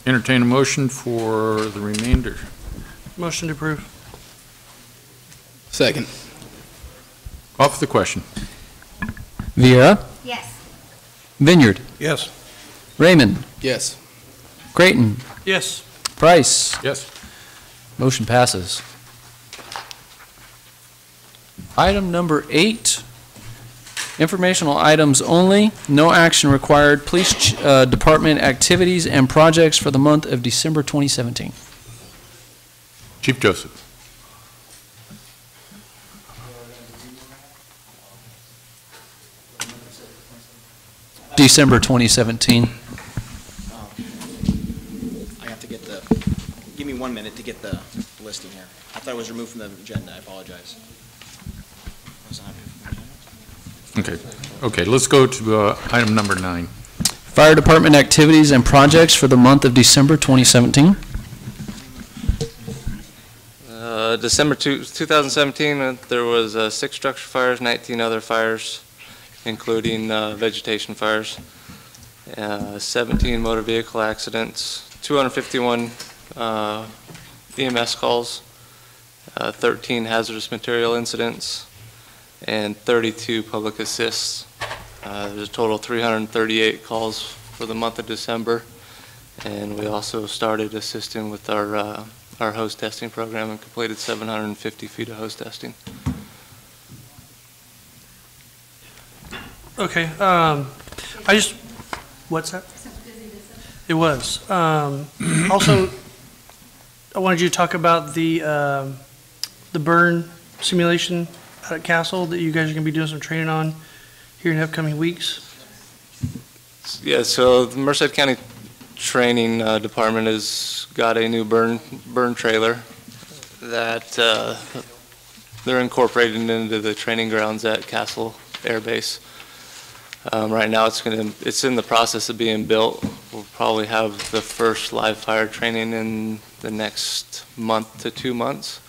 entertain a motion for the remainder. Motion to approve. Second. Call for the question. Vieira? Yes. Vineyard? Yes. Raymond? Yes. Creighton? Yes. Price? Yes. Motion passes. Item number 8, informational items only, no action required. Police Department activities and projects for the month of December 2017. Chief Joseph. December 2017. I have to get the, give me 1 minute to get the listing here. I thought it was removed from the agenda, I apologize. Okay. Okay, let's go to item number 9. Fire Department activities and projects for the month of December 2017. December 2017, there was 6 structure fires, 19 other fires, including vegetation fires, 17 motor vehicle accidents, 251 EMS calls, 13 hazardous material incidents, and 32 public assists. There's a total of 338 calls for the month of December, and we also started assisting with our hose testing program and completed 750 feet of hose testing. Okay, what's that? It was. Also, I wanted you to talk about the burn simulation at Castle that you guys are gonna be doing some training on here in the upcoming weeks. Yeah, so the Merced County Training Department has got a new burn trailer that they're incorporating into the training grounds at Castle Air Base. Right now, it's in the process of being built. We'll probably have the first live fire training in the next month to 2 months.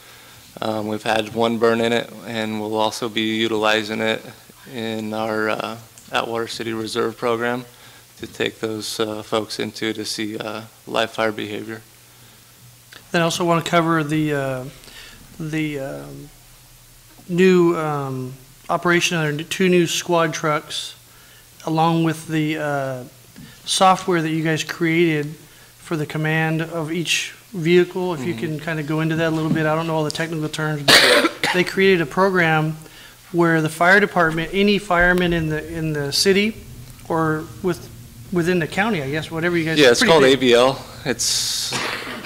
We've had one burn in it, and we'll also be utilizing it in our Atwater City Reserve program to take those folks into to see live fire behavior. Then I also want to cover the new operation of 2 new squad trucks, along with the software that you guys created for the command of each vehicle. If you can kind of go into that a little bit, I don't know all the technical terms, but they created a program where the fire department, any fireman in the city or within the county, I guess, whatever you guys. Yeah, it's called AVL. It's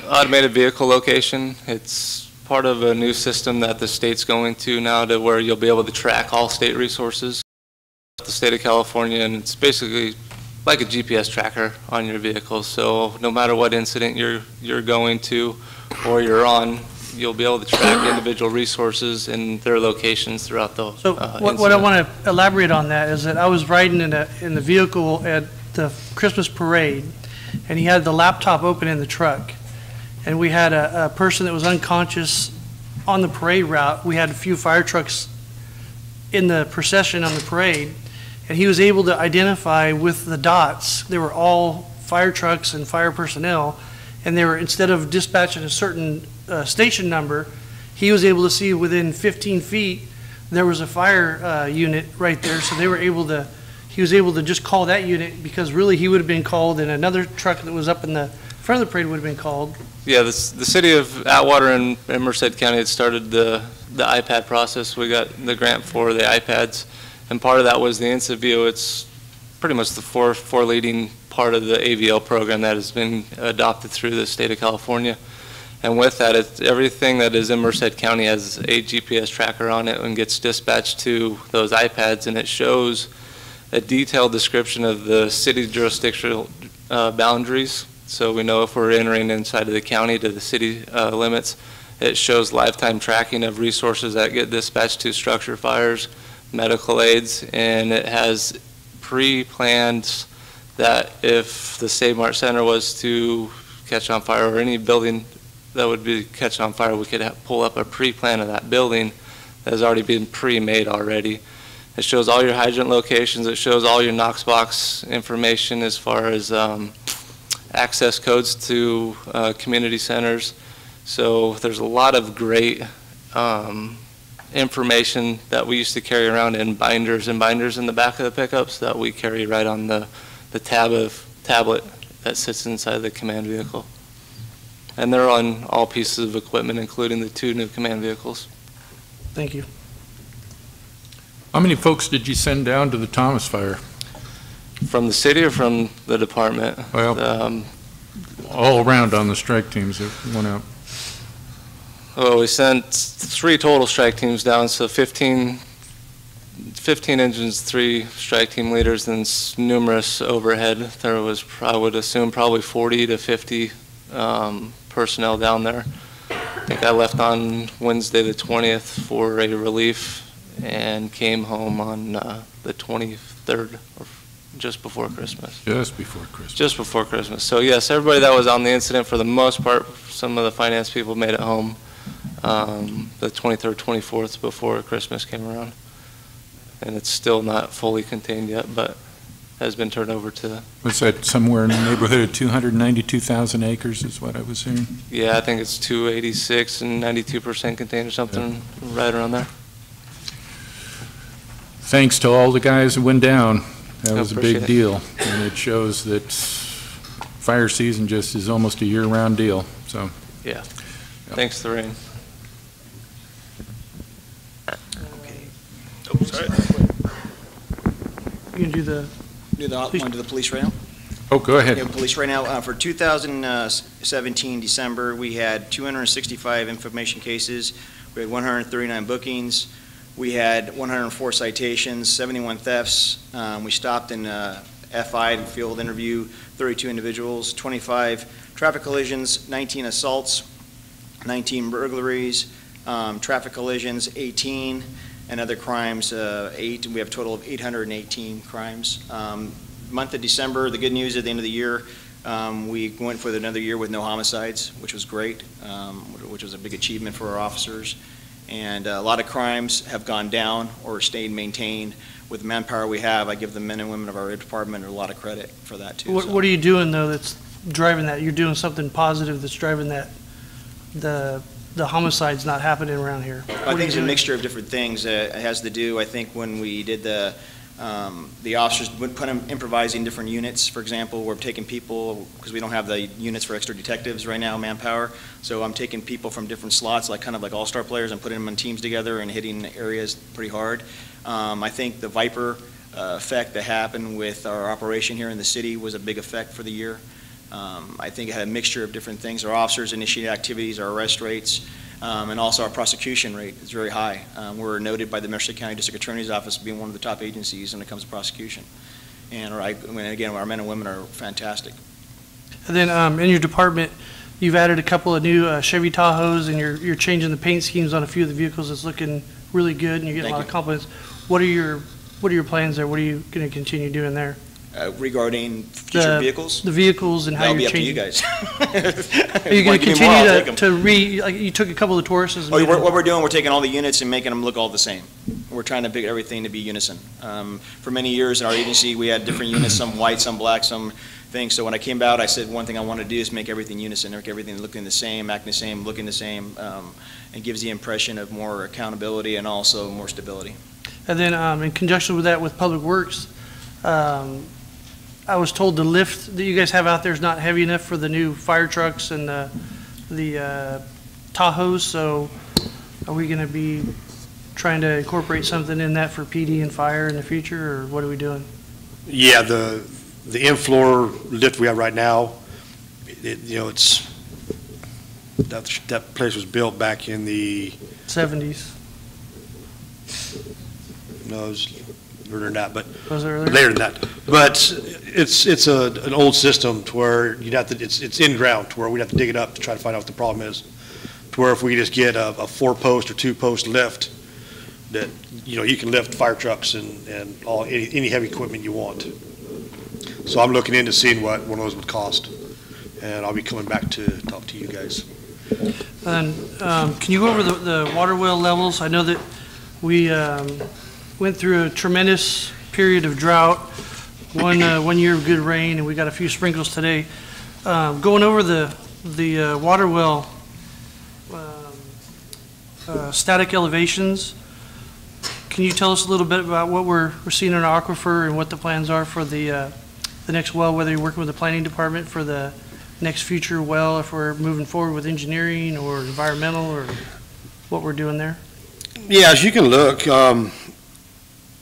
automated vehicle location. It's part of a new system that the state's going to now, to where you'll be able to track all state resources. The state of California, and it's basically like a GPS tracker on your vehicle. So no matter what incident you're going to or you're on, you'll be able to track individual resources and their locations throughout the So what I want to elaborate on that is that I was riding in the vehicle at the Christmas parade, and he had the laptop open in the truck, and we had a person that was unconscious on the parade route. We had a few fire trucks in the procession on the parade, and he was able to identify with the dots. They were all fire trucks and fire personnel, and they were, instead of dispatching a certain station number, he was able to see within 15 feet there was a fire unit right there. So they were able to, he was able to just call that unit, because really he would have been called, and another truck that was up in the front of the parade would have been called. Yeah, the city of Atwater and Merced County had started the iPad process. We got the grant for the iPads, and part of that was the incident view. It's pretty much the four leading part of the AVL program that has been adopted through the state of California. And with that, it's everything that is in Merced County has a GPS tracker on it and gets dispatched to those iPads, and it shows a detailed description of the city jurisdictional boundaries. So we know if we're entering inside of the county to the city limits. It shows lifetime tracking of resources that get dispatched to structure fires, medical aids, and it has pre-planned that if the Save Mart Center was to catch on fire, or any building that would be catch on fire, we could pull up a pre-plan of that building that has already been pre-made already. It shows all your hydrant locations. It shows all your Knox box information as far as access codes to community centers. So there's a lot of great information that we used to carry around in binders in the back of the pickups that we carry right on the tablet that sits inside the command vehicle. And they're on all pieces of equipment, including the 2 new command vehicles. Thank you. How many folks did you send down to the Thomas fire? From the city or from the department? Well, all around on the strike teams that went out. Well, we sent 3 total strike teams down, so 15 engines, 3 strike team leaders, and numerous overhead. There was, I would assume, probably 40 to 50 personnel down there. I think I left on Wednesday the 20th for a relief and came home on the 23rd, or just before Christmas. Just before Christmas. Just before Christmas. So yes, everybody that was on the incident, for the most part, some of the finance people made it home the 23rd, 24th before Christmas came around. And it's still not fully contained yet, but has been turned over to. Was that somewhere in the neighborhood of 292,000 acres is what I was hearing? Yeah, I think it's 286 and 92% contained or something, right around there. Thanks to all the guys that went down. That was a big appreciate it. deal. And it shows that fire season just is almost a year-round deal, so. Yeah. Thanks to the rain. You You can do the, Want to do the police right now? Oh, go ahead. Okay, police right now, for 2017 December, we had 265 information cases, we had 139 bookings, we had 104 citations, 71 thefts, we stopped and FI'd and field interview 32 individuals, 25 traffic collisions, 19 assaults, 19 burglaries, traffic collisions 18, and other crimes 8, and we have a total of 818 crimes. Month of December, the good news at the end of the year, we went for another year with no homicides, which was great, which was a big achievement for our officers. And a lot of crimes have gone down or stayed maintained. With the manpower we have, I give the men and women of our department a lot of credit for that too. what are you doing though that's driving that? You're doing something positive that's driving that, the homicides not happening around here. I think it's a mixture of different things. It has to do, I think, when we did the officers would put them improvising different units. For example, we're taking people, because we don't have the units for extra detectives right now, manpower, so I'm taking people from different slots, kind of like all-star players, and putting them in teams together and hitting areas pretty hard. I think the Viper effect that happened with our operation here in the city was a big effect for the year. I think it had a mixture of different things. Our officers initiated activities, our arrest rates, and also our prosecution rate is very high. We're noted by the Merced County District Attorney's Office being one of the top agencies when it comes to prosecution. And again, our men and women are fantastic. And then in your department, you've added a couple of new Chevy Tahoes, and you're changing the paint schemes on a few of the vehicles. It's looking really good, and you're getting a lot of compliments. What are your plans there? What are you going to continue doing there? Regarding future vehicles? The vehicles and how you're changing. That'll be up to you guys. Are you going to continue like you took a couple of the Tauruses? What we're doing, we're taking all the units and making them look all the same. We're trying to pick everything to be unison. For many years in our agency, we had different units, some white, some black, some things. So when I came out, I said one thing I want to do is make everything unison, make everything looking the same, acting the same, looking the same, and gives the impression of more accountability and also more stability. And then in conjunction with that, with Public Works, I was told the lift that you guys have out there is not heavy enough for the new fire trucks and the Tahoes, so are we going to be trying to incorporate something in that for PD and fire in the future, or what are we doing? Yeah, the in-floor lift we have right now, it's that place was built back in the 70s. No, it was earlier than that, but was it earlier? Later than that. But it's an old system to where you'd have to, it's in ground to where we'd have to dig it up to try to find out what the problem is. To where if we just get a 4-post or 2-post lift, that you can lift fire trucks and any heavy equipment you want. So I'm looking into seeing what one of those would cost, and I'll be coming back to talk to you guys. And can you go over the water well levels? I know that we went through a tremendous period of drought, one year of good rain, and we got a few sprinkles today. Going over the water well static elevations, can you tell us a little bit about what we're seeing in our aquifer and what the plans are for the next well, whether you're working with the planning department for the next future well, if we're moving forward with engineering or environmental, or what we're doing there? Yeah, as you can look,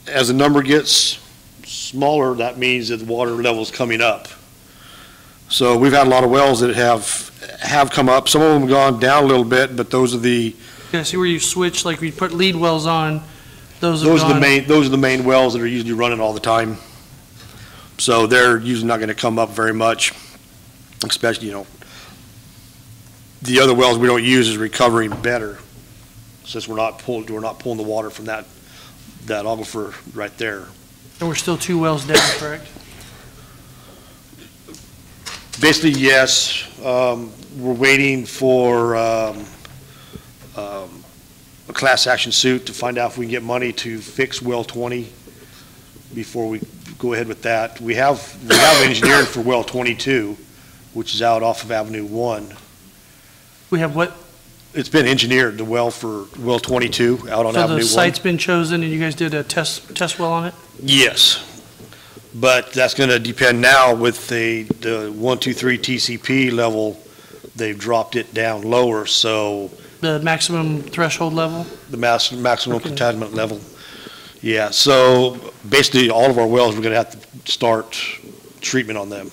as the number gets smaller, that means that the water level is coming up. So we've had a lot of wells that have come up. Some of them have gone down a little bit, but those are the... Yeah, see where you switch, like we put lead wells on, those are the main wells that are usually running all the time. So they're usually not going to come up very much, especially, the other wells we don't use is recovering better, since we're not pulling the water from that aquifer right there. And we're still 2 wells down, correct? Basically, yes. We're waiting for a class action suit to find out if we can get money to fix well 20 before we go ahead with that. We have engineering for well 22, which is out off of Avenue 1. We have what? It's been engineered, the well for well 22 out on Avenue 1. So the site's been chosen and you guys did a test well on it? Yes. But that's going to depend now with the 123 TCP level. They've dropped it down lower, so... The maximum threshold level? The maximum contaminant level. Yeah, so basically all of our wells, we're going to have to start treatment on them,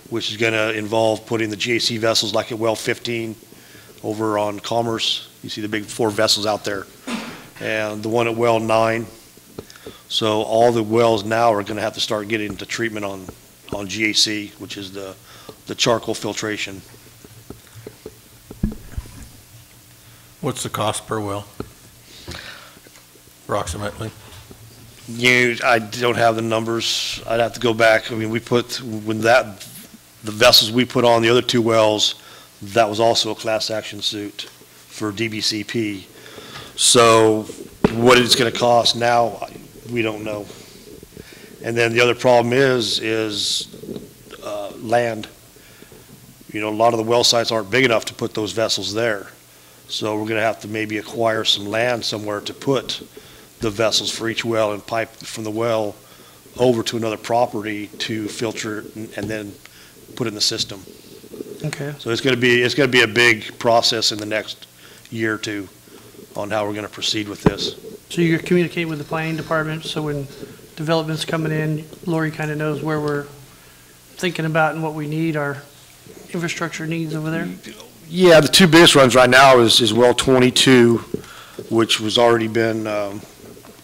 which is going to involve putting the GAC vessels like at well 15 over on Commerce. You see the big 4 vessels out there, and the one at well 9. So all the wells now are going to have to start getting into treatment on GAC, which is the charcoal filtration. What's the cost per well? Approximately. I don't have the numbers. I'd have to go back. I mean, the vessels we put on the other 2 wells, that was also a class action suit for DBCP. So what it's going to cost now, we don't know. And then the other problem is land. You know, a lot of the well sites aren't big enough to put those vessels there. So we're going to have to maybe acquire some land somewhere to put the vessels for each well and pipe from the well over to another property to filter it and then put it in the system. Okay. So it's going to be a big process in the next year or 2 on how we're going to proceed with this. So you're communicating with the planning department, so when development's coming in, Lori kind of knows where we're thinking about and what we need, our infrastructure needs over there? Yeah, the 2 biggest runs right now is well 22, which was already been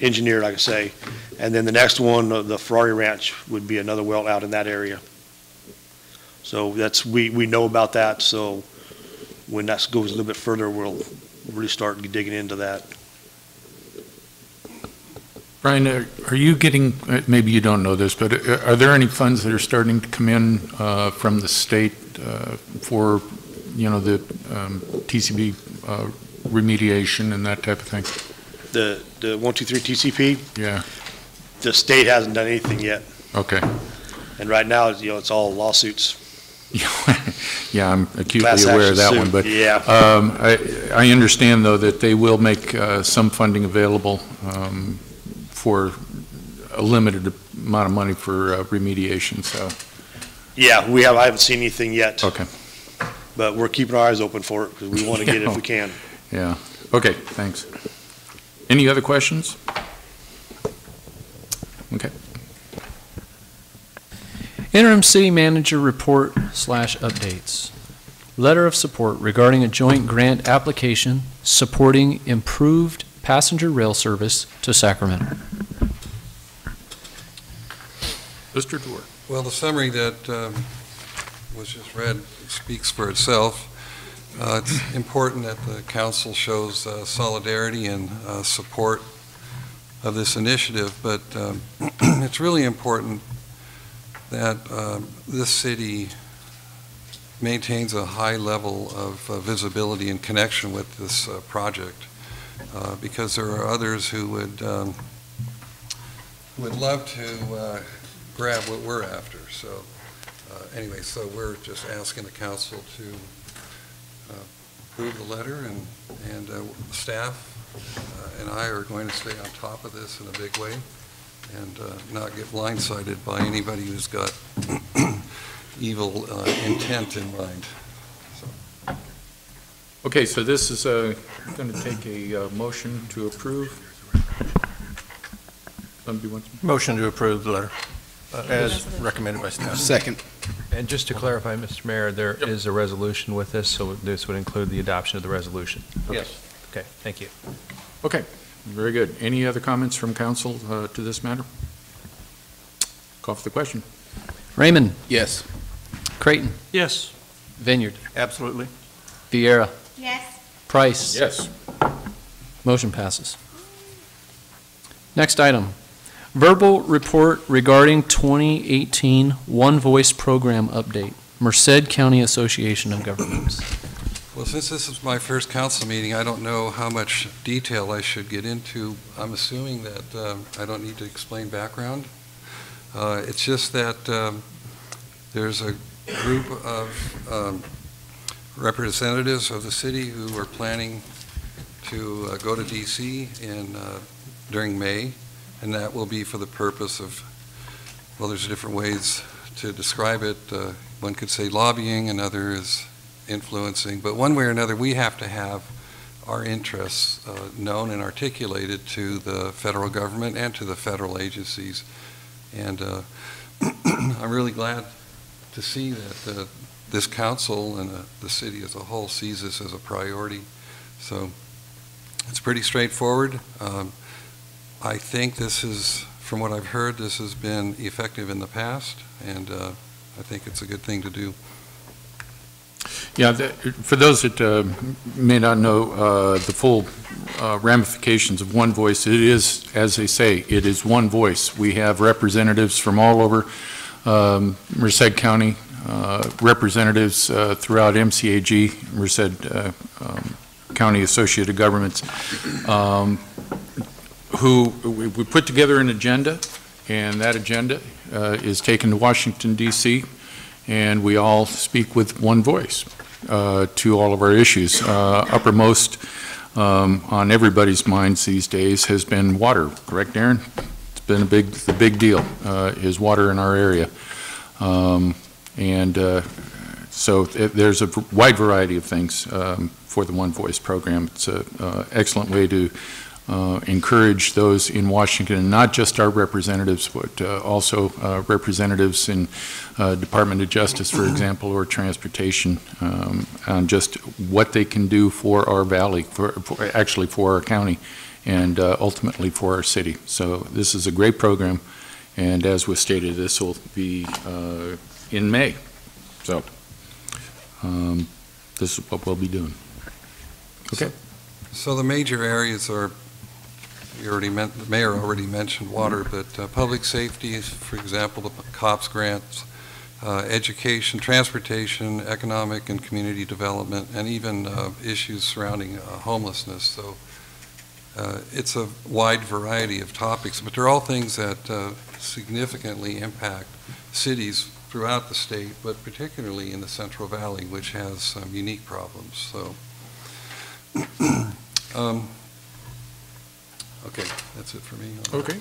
engineered, like I say. And then the next one, the Ferrari Ranch, would be another well out in that area. So we know about that, so when that goes a little bit further, we'll really start digging into that. Brian, are you getting, maybe you don't know this, but are there any funds that are starting to come in from the state for, you know, the TCB remediation and that type of thing? The 123 TCP? Yeah. The state hasn't done anything yet. Okay. And right now, you know, it's all lawsuits. Yeah, I'm acutely Class aware of that action one, but suit, yeah. I understand, though, that they will make some funding available for a limited amount of money for remediation, so. Yeah, I haven't seen anything yet. Okay. But we're keeping our eyes open for it because we want to get it if we can. Yeah, okay, thanks. Any other questions? Okay. Interim City Manager Report / Updates. Letter of support regarding a joint grant application supporting improved passenger rail service to Sacramento. Mr. Dewar. Well, the summary that was just read speaks for itself. It's important that the council shows solidarity and support of this initiative, but it's really important that this city maintains a high level of visibility and connection with this project, because there are others who would love to grab what we're after. So anyway, so we're just asking the council to approve the letter, and staff and I are going to stay on top of this in a big way and not get blindsided by anybody who's got evil intent in mind. So. Okay, so this is going to take a motion to approve. Somebody wants to? Motion to approve the letter as recommended by staff. Second. And just to clarify, Mr. Mayor, there is a resolution with this, so this would include the adoption of the resolution. Okay. Yes. Okay, thank you. Okay, very good. Any other comments from council to this matter? Call for the question. Raymond. Yes. Creighton. Yes. Vineyard. Absolutely. Vieira. Yes. Price. Yes. Motion passes. Next item. Verbal report regarding 2018 One Voice Program update. Merced County Association of Governments. Well, since this is my first council meeting, I don't know how much detail I should get into. I'm assuming that I don't need to explain background. It's just that there's a group of representatives of the city who are planning to go to D.C. during May, and that will be for the purpose of, well, there's different ways to describe it. One could say lobbying, another is influencing, but one way or another, we have to have our interests known and articulated to the federal government and to the federal agencies. And I'm really glad to see that this council and the city as a whole sees this as a priority. So it's pretty straightforward. I think this is, from what I've heard, this has been effective in the past, and I think it's a good thing to do. Yeah, for those that may not know the full ramifications of One Voice, it is, as they say, it is one voice. We have representatives from all over Merced County, representatives throughout MCAG, Merced County Associated Governments, who we put together an agenda, and that agenda is taken to Washington, D.C., and we all speak with one voice to all of our issues. Uppermost on everybody's minds these days has been water, correct, Darren? It's been the big deal, is water in our area. So there's a wide variety of things for the One Voice program. It's an excellent way to encourage those in Washington, and not just our representatives, but also representatives in Department of Justice, for example, or Transportation, on just what they can do for our valley, actually for our county, and ultimately for our city. So this is a great program, and as was stated, this will be in May. So this is what we'll be doing. Okay. So the major areas are, the mayor already mentioned water, but public safety, for example, the COPS grants, education, transportation, economic and community development, and even issues surrounding homelessness. So it's a wide variety of topics, but they're all things that significantly impact cities throughout the state, but particularly in the Central Valley, which has some unique problems. So, okay, that's it for me. Okay.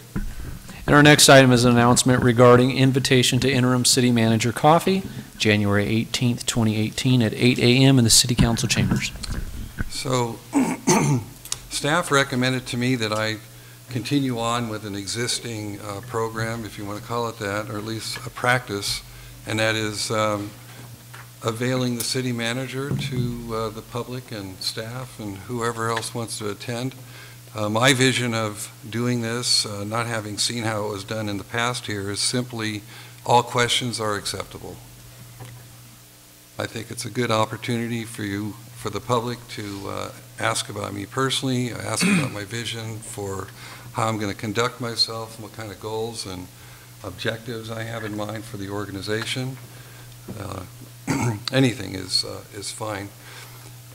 And our next item is an announcement regarding invitation to interim city manager coffee, January 18th, 2018 at 8 a.m. in the city council chambers. So staff recommended to me that I continue on with an existing program, if you want to call it that, or at least a practice, and that is availing the city manager to the public and staff and whoever else wants to attend. My vision of doing this, not having seen how it was done in the past here, is simply all questions are acceptable. I think it's a good opportunity for the public to ask about me personally, ask about my vision for how I'm going to conduct myself, and what kind of goals and objectives I have in mind for the organization. Anything is fine.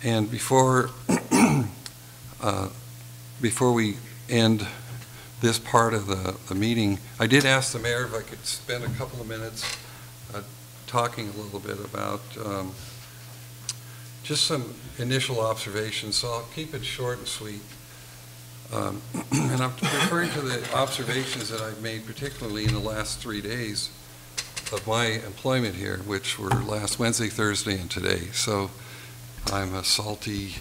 And before we end this part of the meeting, I did ask the mayor if I could spend a couple of minutes talking a little bit about just some initial observations, so I'll keep it short and sweet. And I'm referring to the observations that I've made, particularly in the last 3 days of my employment here, which were last Wednesday, Thursday, and today. So I'm a salty,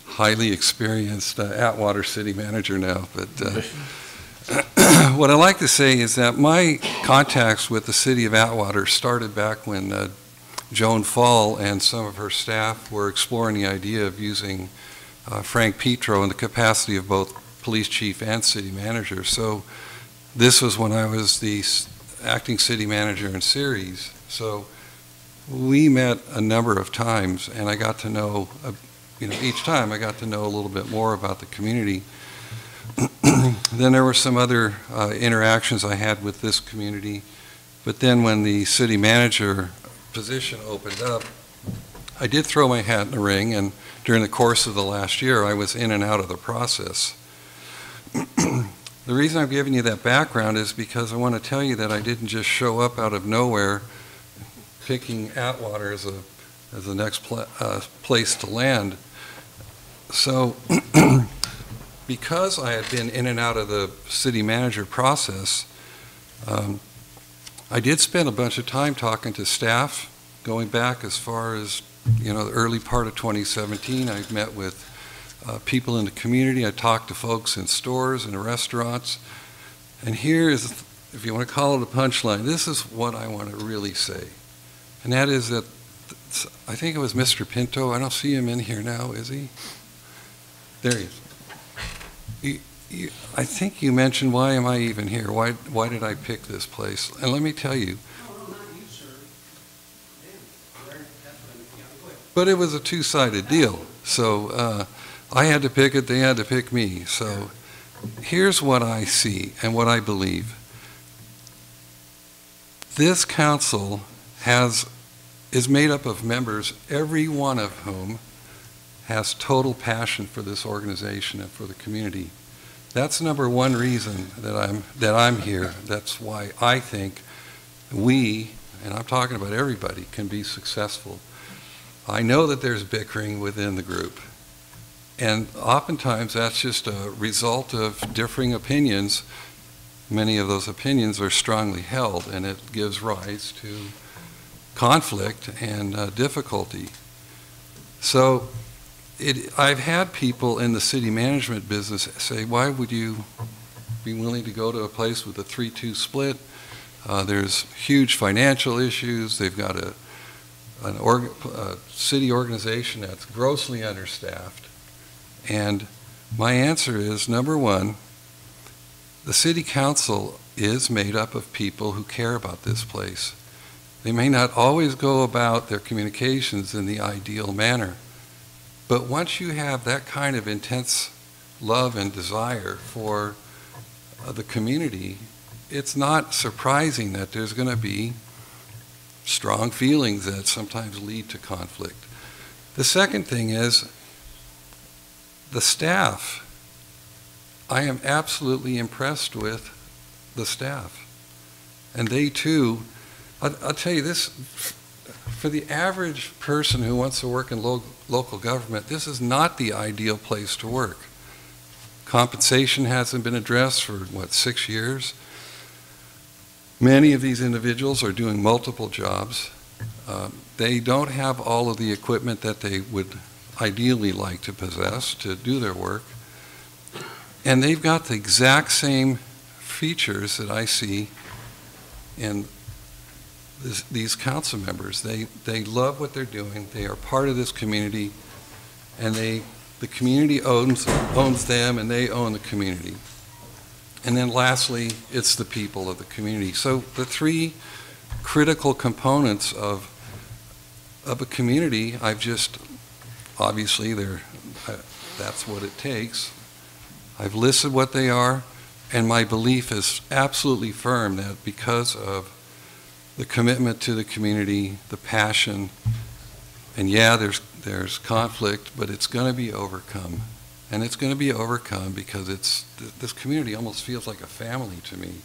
highly experienced Atwater city manager now. But what I like to say is that my contacts with the city of Atwater started back when Joan Fall and some of her staff were exploring the idea of using Frank Petro in the capacity of both police chief and city manager. So this was when I was the acting city manager in Ceres. So we met a number of times, and I got to know, each time I got to know a little bit more about the community. Then there were some other interactions I had with this community. But then when the city manager position opened up, I did throw my hat in the ring, and during the course of the last year, I was in and out of the process. The reason I'm giving you that background is because I want to tell you that I didn't just show up out of nowhere picking Atwater as the next place to land. So because I had been in and out of the city manager process, I did spend a bunch of time talking to staff, going back as far as the early part of 2017. I met with people in the community. I talk to folks in stores and restaurants. And here is, if you want to call it a punchline, this is what I want to really say. And that is that, I think it was Mr. Pinto. I don't see him in here now, is he? There he is. I think you mentioned, why am I even here? Why did I pick this place? And let me tell you. But it was a two-sided deal. So I had to pick it, they had to pick me. So here's what I see and what I believe. This council is made up of members, every one of whom has total passion for this organization and for the community. That's number one reason that I'm here. That's why I think we, and I'm talking about everybody, can be successful. I know that there's bickering within the group, and oftentimes that's just a result of differing opinions. Many of those opinions are strongly held, and it gives rise to conflict and difficulty. So I've had people in the city management business say, why would you be willing to go to a place with a 3-2 split? There's huge financial issues. They've got a city organization that's grossly understaffed. And my answer is, number one, the city council is made up of people who care about this place. They may not always go about their communications in the ideal manner, but once you have that kind of intense love and desire for the community, it's not surprising that there's going to be strong feelings that sometimes lead to conflict. The second thing is the staff. I am absolutely impressed with the staff. And they too, I'll tell you this, for the average person who wants to work in local government, this is not the ideal place to work. Compensation hasn't been addressed for, 6 years? Many of these individuals are doing multiple jobs. They don't have all of the equipment that they would ideally like to possess to do their work. And they've got the exact same features that I see in these council members. They love what they're doing. They are part of this community, and the community owns them, and they own the community. And then lastly, it's the people of the community. So the three critical components of a community, obviously that's what it takes. I've listed what they are, and my belief is absolutely firm that because of the commitment to the community, the passion, and yeah, there's conflict, but it's going to be overcome. And it's going to be overcome because this community almost feels like a family to me.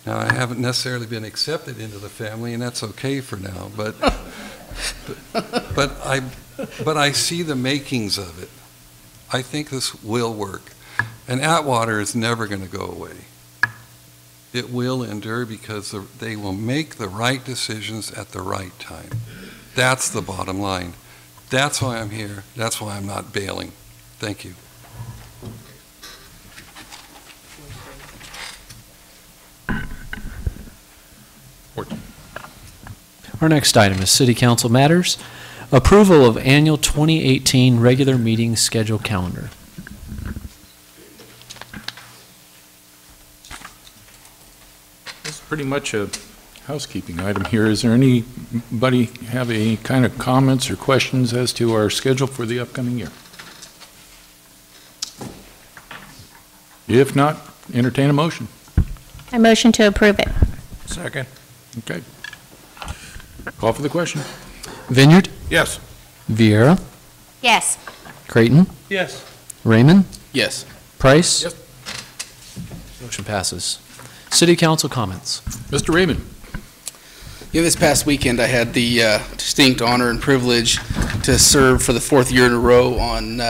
Now, I haven't necessarily been accepted into the family, and that's okay for now, but I see the makings of it. I think this will work. And Atwater is never going to go away. It will endure because they will make the right decisions at the right time. That's the bottom line. That's why I'm here. That's why I'm not bailing. Thank you. Our next item is City Council Matters. Approval of annual 2018 regular meeting schedule calendar. This is pretty much a housekeeping item here. Is there anybody have any kind of comments or questions as to our schedule for the upcoming year? If not, entertain a motion. I motion to approve it. Second. Okay. Call for the question. Vineyard? Yes. Vieira? Yes. Creighton? Yes. Raymond? Yes. Price? Yes. Motion passes. City Council comments. Mr. Raymond. Yeah, this past weekend I had the distinct honor and privilege to serve for the 4th year in a row on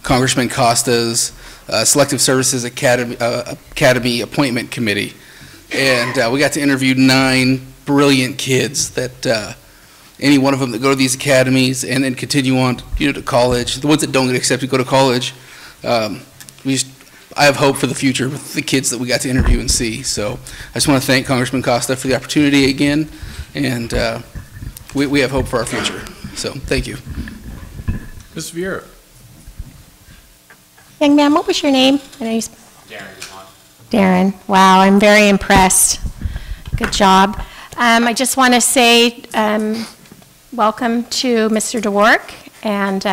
Congressman Costa's Selective Services Academy Appointment Committee. And we got to interview 9 brilliant kids that any one of them that go to these academies and then continue on, to college. The ones that don't get accepted go to college. I have hope for the future with the kids that we got to interview and see. So I just want to thank Congressman Costa for the opportunity again, and we have hope for our future. So thank you. Ms. Vieira. Young man, what was your name? I know you Darren. Wow, I'm very impressed. Good job. I just want to say welcome to Mr. DeWark, and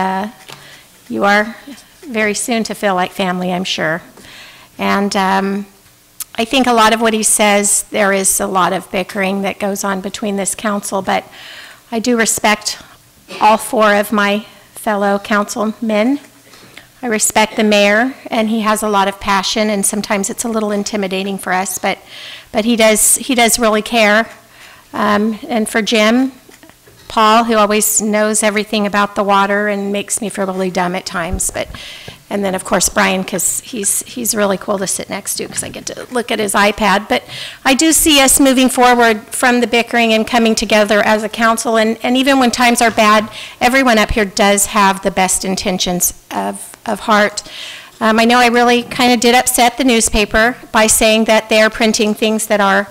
you are very soon to feel like family, I'm sure. And I think a lot of what he says, there is a lot of bickering that goes on between this council, but I do respect all four of my fellow councilmen. I respect the mayor, and he has a lot of passion, and sometimes it's a little intimidating for us, but he does really care. And for Jim, Paul, who always knows everything about the water and makes me feel really dumb at times, and then of course Brian, because he's really cool to sit next to because I get to look at his iPad. But I do see us moving forward from the bickering and coming together as a council, and even when times are bad, everyone up here does have the best intentions of heart. I know I really kind of did upset the newspaper by saying that they're printing things that are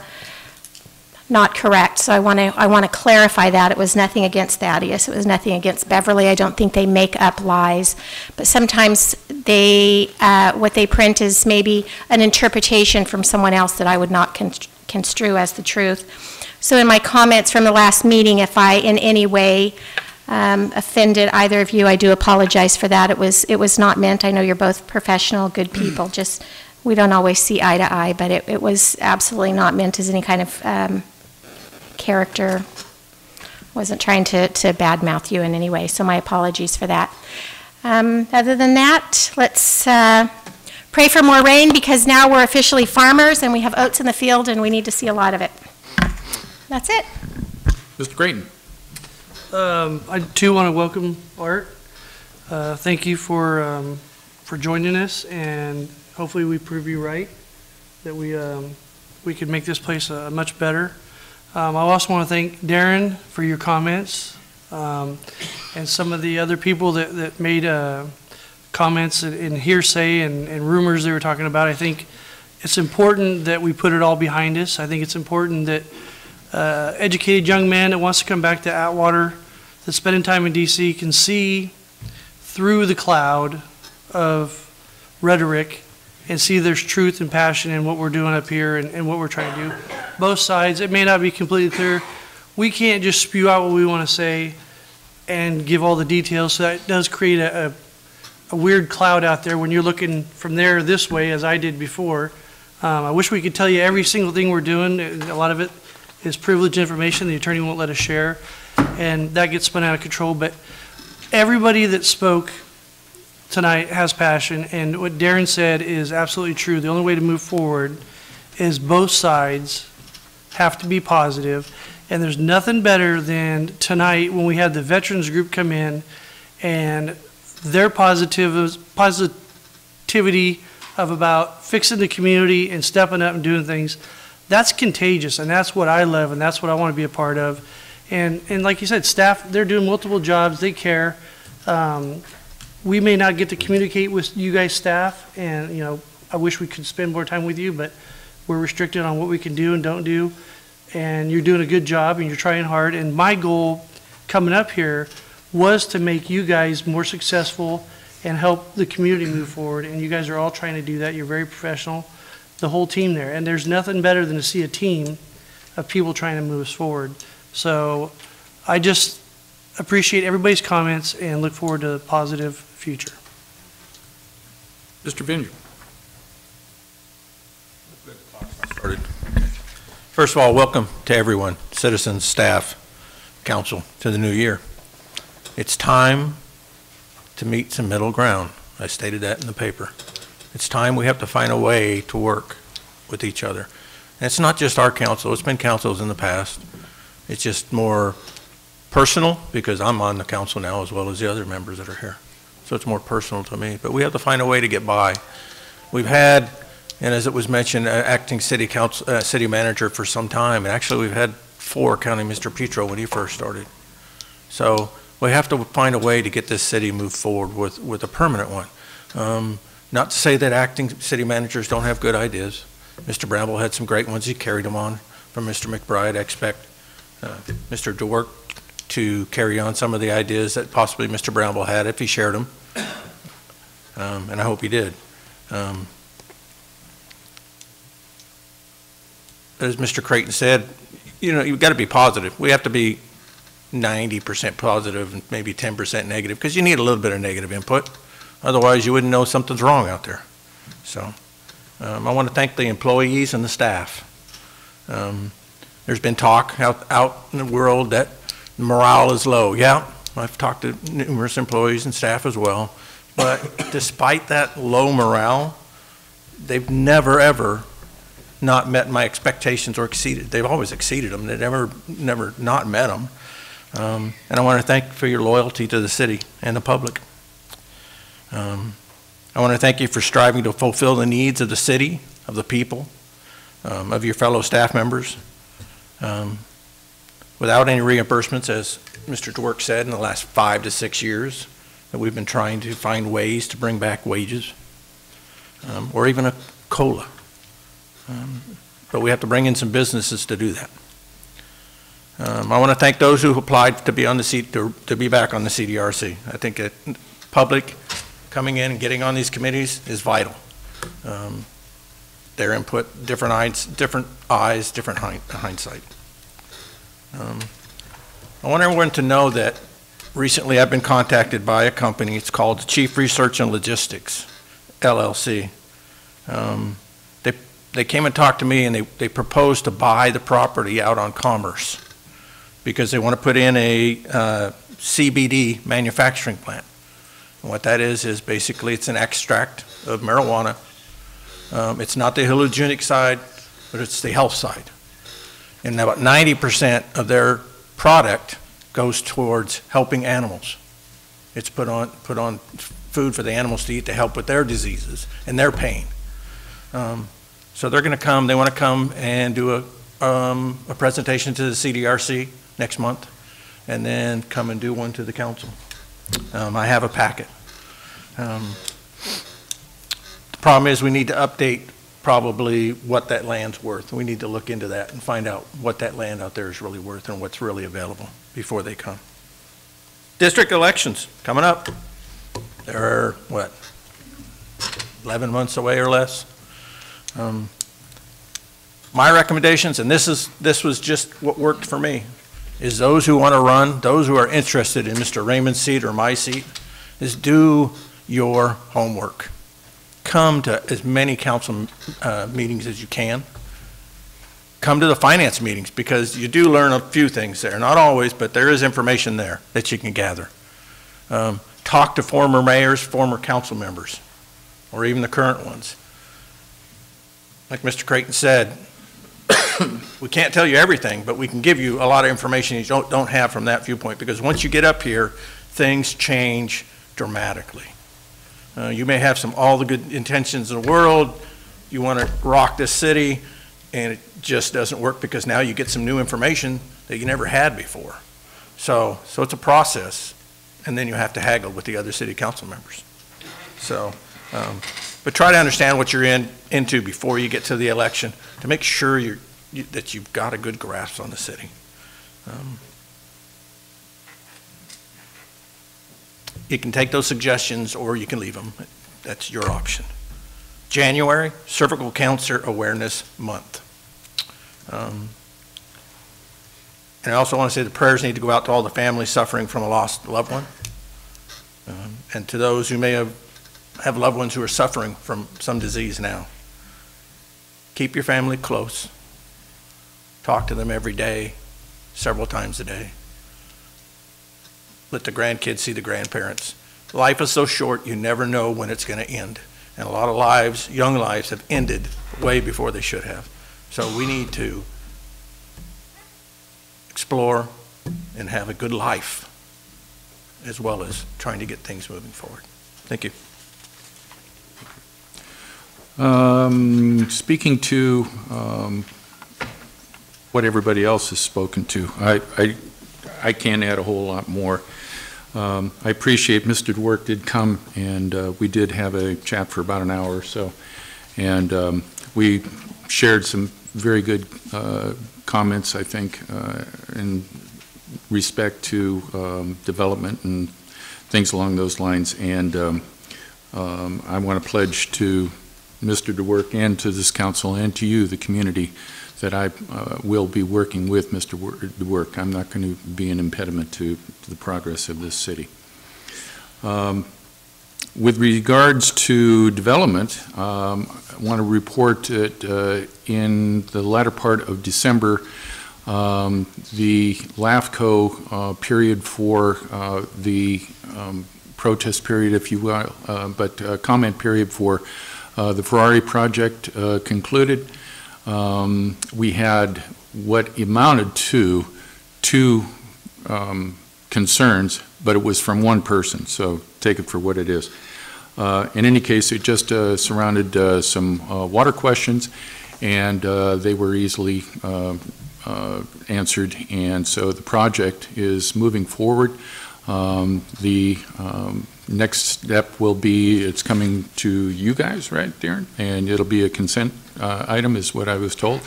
not correct. So I want to clarify that. It was nothing against Thaddeus. It was nothing against Beverly. I don't think they make up lies, but sometimes what they print is maybe an interpretation from someone else that I would not construe as the truth. So in my comments from the last meeting, if I in any way offended either of you, I do apologize for that. It was not meant. I know you're both professional, good people. Just we don't always see eye to eye, but it was absolutely not meant as any kind of character. Wasn't trying to badmouth you in any way, so my apologies for that. Other than that, let's pray for more rain, because now we're officially farmers and we have oats in the field and we need to see a lot of it. That's it. Mr. Creighton. I too want to welcome Art. Thank you for joining us, and hopefully we prove you right, that we could make this place much better. I also want to thank Darren for your comments, and some of the other people that made comments in hearsay and rumors they were talking about. I think it's important that we put it all behind us. I think it's important that educated young man that wants to come back to Atwater, that's spending time in D.C., can see through the cloud of rhetoric and see there's truth and passion in what we're doing up here and what we're trying to do. Both sides, it may not be completely clear. We can't just spew out what we want to say and give all the details, so that does create a weird cloud out there when you're looking from there this way, as I did before. I wish we could tell you every single thing we're doing. A lot of it is privileged information the attorney won't let us share, and that gets spun out of control. But everybody that spoke tonight has passion, and what Darren said is absolutely true. The only way to move forward is both sides have to be positive, and there's nothing better than tonight when we had the veterans group come in and their positivity of about fixing the community and stepping up and doing things. That's contagious, and that's what I love, and that's what I want to be a part of. And like you said, staff, they're doing multiple jobs, they care. We may not get to communicate with you guys staff, and I wish we could spend more time with you, but we're restricted on what we can do and don't do. And you're doing a good job and you're trying hard. And my goal coming up here was to make you guys more successful and help the community move forward. And you guys are all trying to do that. You're very professional, the whole team there. And there's nothing better than to see a team of people trying to move us forward. So I just appreciate everybody's comments and look forward to a positive future. Mr. Vineyard. Started. First of all, welcome to everyone, citizens, staff, council, to the new year. It's time to meet some middle ground. I stated that in the paper. It's time we have to find a way to work with each other. And it's not just our council, it's been councils in the past. It's just more personal because I'm on the council now as well as the other members that are here. So it's more personal to me, but we have to find a way to get by. We've had, and as it was mentioned, acting city manager for some time, and actually we've had 4, counting Mr. Petro when he first started. So we have to find a way to get this city moved forward with a permanent one. Not to say that acting city managers don't have good ideas. Mr. Bramble had some great ones. He carried them on from Mr. McBride. I expect Mr. DeWerk to carry on some of the ideas that possibly Mr. Bramble had if he shared them. And I hope he did. As Mr. Creighton said, you know, you've got to be positive. We have to be 90% positive and maybe 10% negative, because you need a little bit of negative input. Otherwise, you wouldn't know something's wrong out there. So I want to thank the employees and the staff. There's been talk out in the world that morale is low. Yeah, I've talked to numerous employees and staff as well. But despite that low morale, they've never, ever not met my expectations or exceeded. They've always exceeded them. They've never not met them. And I want to thank you for your loyalty to the city and the public. I want to thank you for striving to fulfill the needs of the city, of the people, of your fellow staff members. Without any reimbursements, as Mr. DeWerk said, in the last 5 to 6 years, that we've been trying to find ways to bring back wages, or even a COLA. But we have to bring in some businesses to do that. I want to thank those who applied to be on the to be back on the CDRC. I think that public coming in and getting on these committees is vital. Their input, different eyes, different hindsight. I want everyone to know that recently I've been contacted by a company. It's called Chief Research and Logistics, LLC. They came and talked to me, and they proposed to buy the property out on Commerce because they want to put in a CBD manufacturing plant. And what that is basically it's an extract of marijuana. It's not the hallucinogenic side, but it's the health side. And about 90% of their product goes towards helping animals. It's put on food for the animals to eat to help with their diseases and their pain. So they're going to come. They want to come and do a presentation to the CDRC next month, and then come and do one to the council. I have a packet. The problem is we need to update probably what that land's worth. We need to look into that and find out what that land out there is really worth and what's really available before they come. District elections coming up. They're, what, 11 months away or less? My recommendations, and this was just what worked for me, is those who want to run, those who are interested in Mr. Raymond's seat or my seat, is do your homework. Come to as many council meetings as you can. Come to the finance meetings, because you do learn a few things there. Not always, but there is information there that you can gather. Talk to former mayors, former council members, or even the current ones. Like Mr. Creighton said, we can't tell you everything, but we can give you a lot of information you don't have from that viewpoint, because once you get up here, things change dramatically. You may have all the good intentions in the world, you want to rock this city, and it just doesn't work because now you get some new information that you never had before. So it's a process, and then you have to haggle with the other city council members. So, but try to understand what you're into before you get to the election to make sure that you've got a good grasp on the city. You can take those suggestions or you can leave them. That's your option. January, Cervical Cancer Awareness Month. And I also want to say the prayers need to go out to all the families suffering from a lost loved one. And to those who may have loved ones who are suffering from some disease now. Keep your family close. Talk to them every day, several times a day. Let the grandkids see the grandparents. Life is so short, you never know when it's going to end. And a lot of lives, young lives, have ended way before they should have. So we need to explore and have a good life, as well as trying to get things moving forward. Thank you. Speaking to what everybody else has spoken to, I can't add a whole lot more. I appreciate Mr. DeWork did come, and we did have a chat for about an hour or so, and we shared some very good comments, I think, in respect to development and things along those lines. And I want to pledge to Mr. DeWork and to this council and to you, the community, that I will be working with Mr. DeWork. I'm not going to be an impediment to the progress of this city. With regards to development, I want to report that in the latter part of December, the LAFCO period for the protest period, if you will, but comment period for the Ferrari project concluded. We had what amounted to two concerns, but it was from one person, so take it for what it is. In any case, it just surrounded some water questions, and they were easily answered, and so the project is moving forward. The next step will be, it's coming to you guys, right, Darren? And it'll be a consent item, is what I was told.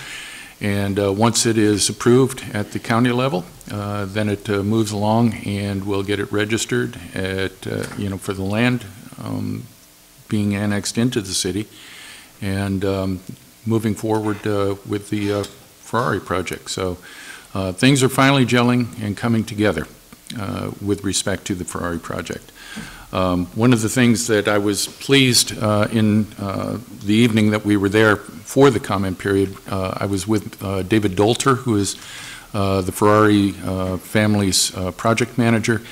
And once it is approved at the county level, then it moves along, and we'll get it registered at, for the land being annexed into the city, and moving forward with the Ferrari project. So things are finally gelling and coming together with respect to the Ferrari project. One of the things that I was pleased in the evening that we were there for the comment period, I was with David Dolter, who is the Ferrari family's project manager,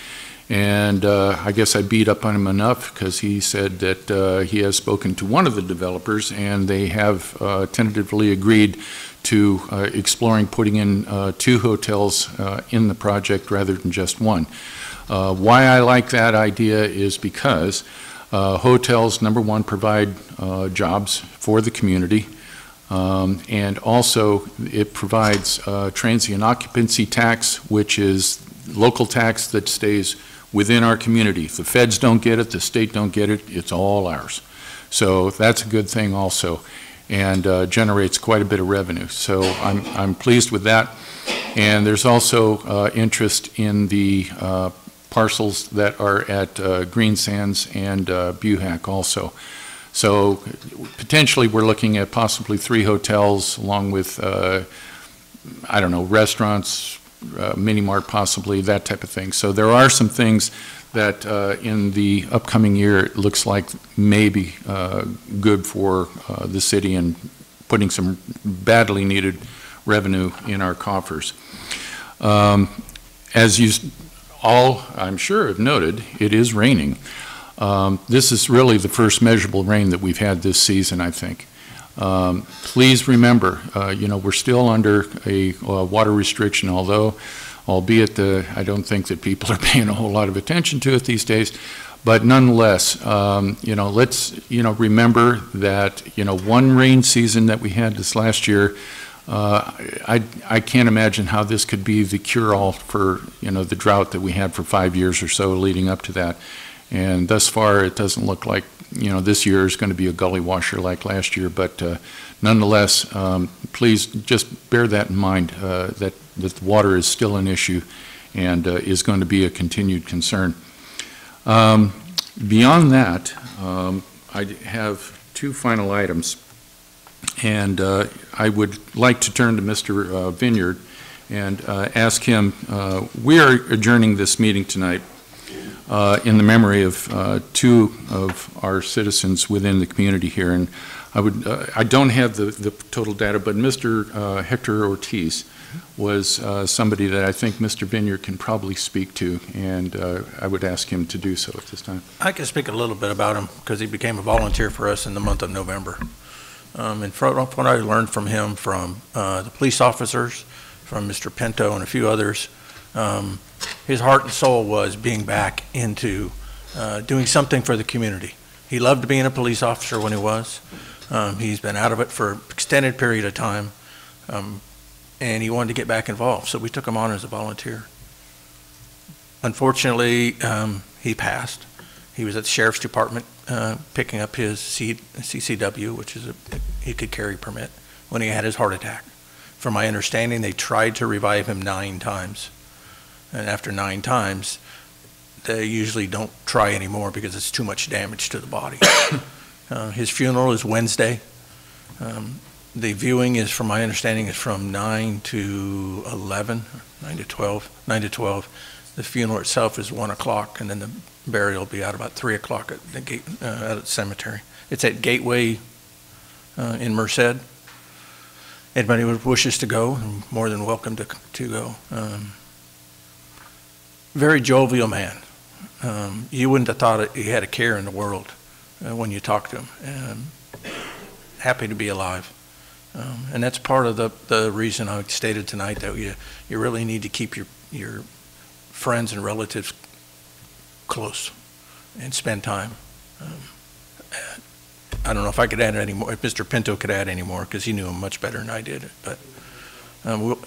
and I guess I beat up on him enough because he said that he has spoken to one of the developers, and they have tentatively agreed to exploring putting in 2 hotels in the project rather than just one. Why I like that idea is because hotels, number one, provide jobs for the community, and also it provides transient occupancy tax, which is local tax that stays within our community. If the feds don't get it, the state don't get it, it's all ours. So that's a good thing also, and generates quite a bit of revenue. So I'm pleased with that. And there's also interest in the parcels that are at Green Sands and Buhack also. So potentially we're looking at possibly 3 hotels along with, I don't know, restaurants, mini mart possibly, that type of thing. So there are some things that in the upcoming year it looks like may be good for the city and putting some badly needed revenue in our coffers. As you all, I'm sure, have noted, it is raining. This is really the first measurable rain that we've had this season, I think. Please remember, we're still under a water restriction, albeit I don't think that people are paying a whole lot of attention to it these days. But nonetheless, let's, remember that, one rain season that we had this last year, I can't imagine how this could be the cure-all for, the drought that we had for 5 years or so leading up to that. And thus far, it doesn't look like, this year is going to be a gully washer like last year. But nonetheless, please just bear that in mind, that the water is still an issue and is going to be a continued concern. Beyond that, I have 2 final items. And I would like to turn to Mr. Vineyard and ask him, we are adjourning this meeting tonight in the memory of 2 of our citizens within the community here. And I don't have the total data, but Mr. Hector Ortiz was somebody that I think Mr. Vineyard can probably speak to, and I would ask him to do so at this time. I can speak a little bit about him because he became a volunteer for us in the month of November. And from what I learned from him, from the police officers, from Mr. Pinto and a few others, his heart and soul was being back into doing something for the community. He loved being a police officer when he was. He's been out of it for an extended period of time, and he wanted to get back involved, so we took him on as a volunteer. Unfortunately, he passed. He was at the Sheriff's Department picking up his CCW, which is he could carry permit, when he had his heart attack. From my understanding, they tried to revive him 9 times. And after 9 times, they usually don't try anymore because it's too much damage to the body. His funeral is Wednesday. The viewing is, from my understanding, is from 9 to 11, 9 to 12, 9 to 12. The funeral itself is 1 o'clock, and then the burial will be out about 3 o'clock at the gate, at the cemetery. It's at Gateway in Merced. Anybody who wishes to go, more than welcome to go. Very jovial man. You wouldn't have thought he had a care in the world when you talk to him. Happy to be alive. And that's part of the reason I stated tonight that you really need to keep your friends and relatives close and spend time. I don't know if I could add any more, if Mr. Pinto could add any more, because he knew him much better than I did. But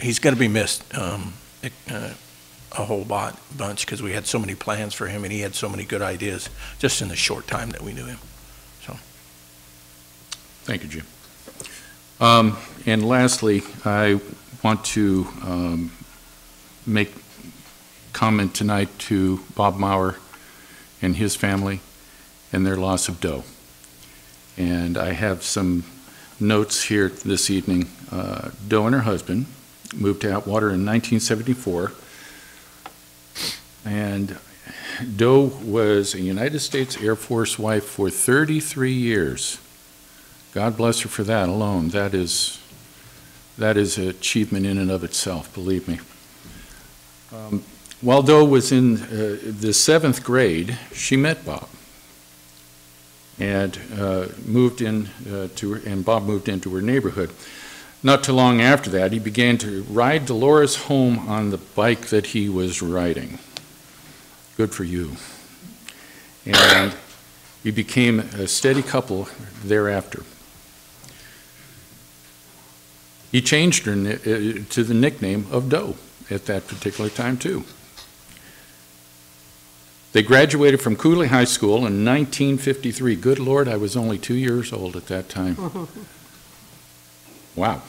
he's going to be missed a whole bunch, because we had so many plans for him and he had so many good ideas just in the short time that we knew him. So, thank you, Jim. And lastly, I want to make comment tonight to Bob Maurer and his family and their loss of Doe. And I have some notes here this evening. Doe and her husband moved to Atwater in 1974. And Doe was a United States Air Force wife for 33 years. God bless her for that alone. That is an achievement in and of itself, believe me. While Doe was in the 7th grade, she met Bob. And Bob moved into her neighborhood. Not too long after that, he began to ride Dolores home on the bike that he was riding. Good for you. And we became a steady couple thereafter. He changed her to the nickname of Doe at that particular time, too. They graduated from Cooley High School in 1953. Good Lord, I was only 2 years old at that time. Wow.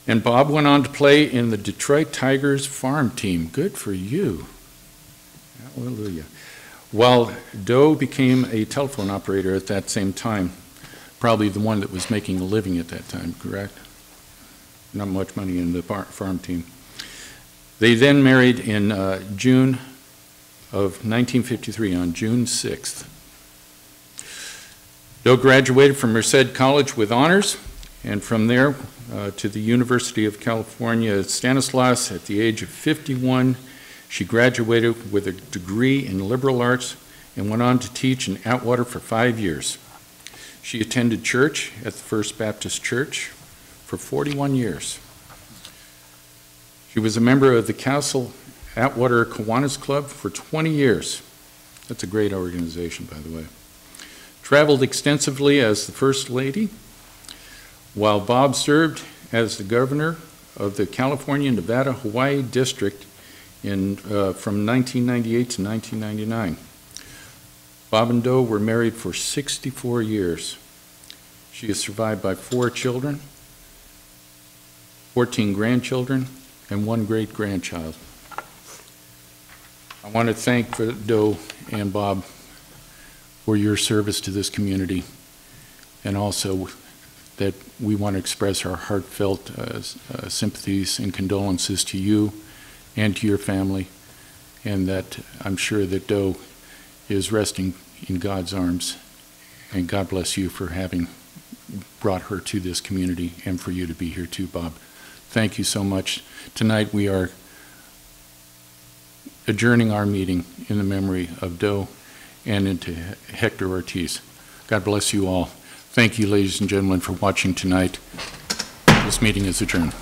And Bob went on to play in the Detroit Tigers farm team. Good for you. Hallelujah. While Doe became a telephone operator at that same time, probably the one that was making a living at that time, correct? Not much money in the farm team. They then married in June of 1953, on June 6th. Doe graduated from Merced College with honors, and from there to the University of California, Stanislaus. At the age of 51, she graduated with a degree in liberal arts and went on to teach in Atwater for 5 years. She attended church at the First Baptist Church for 41 years. She was a member of the Castle Atwater Kiwanis Club for 20 years. That's a great organization, by the way. Traveled extensively as the First Lady, while Bob served as the governor of the California, Nevada, Hawaii District from 1998 to 1999. Bob and Doe were married for 64 years. She is survived by 4 children, 14 grandchildren, and 1 great-grandchild. I want to thank Doe and Bob for your service to this community, and also that we want to express our heartfelt sympathies and condolences to you and to your family, and that I'm sure that Doe is resting in God's arms, and God bless you for having brought her to this community and for you to be here too, Bob. Thank you so much. Tonight we are adjourning our meeting in the memory of Doe and into Hector Ortiz. God bless you all. Thank you, ladies and gentlemen, for watching tonight. This meeting is adjourned.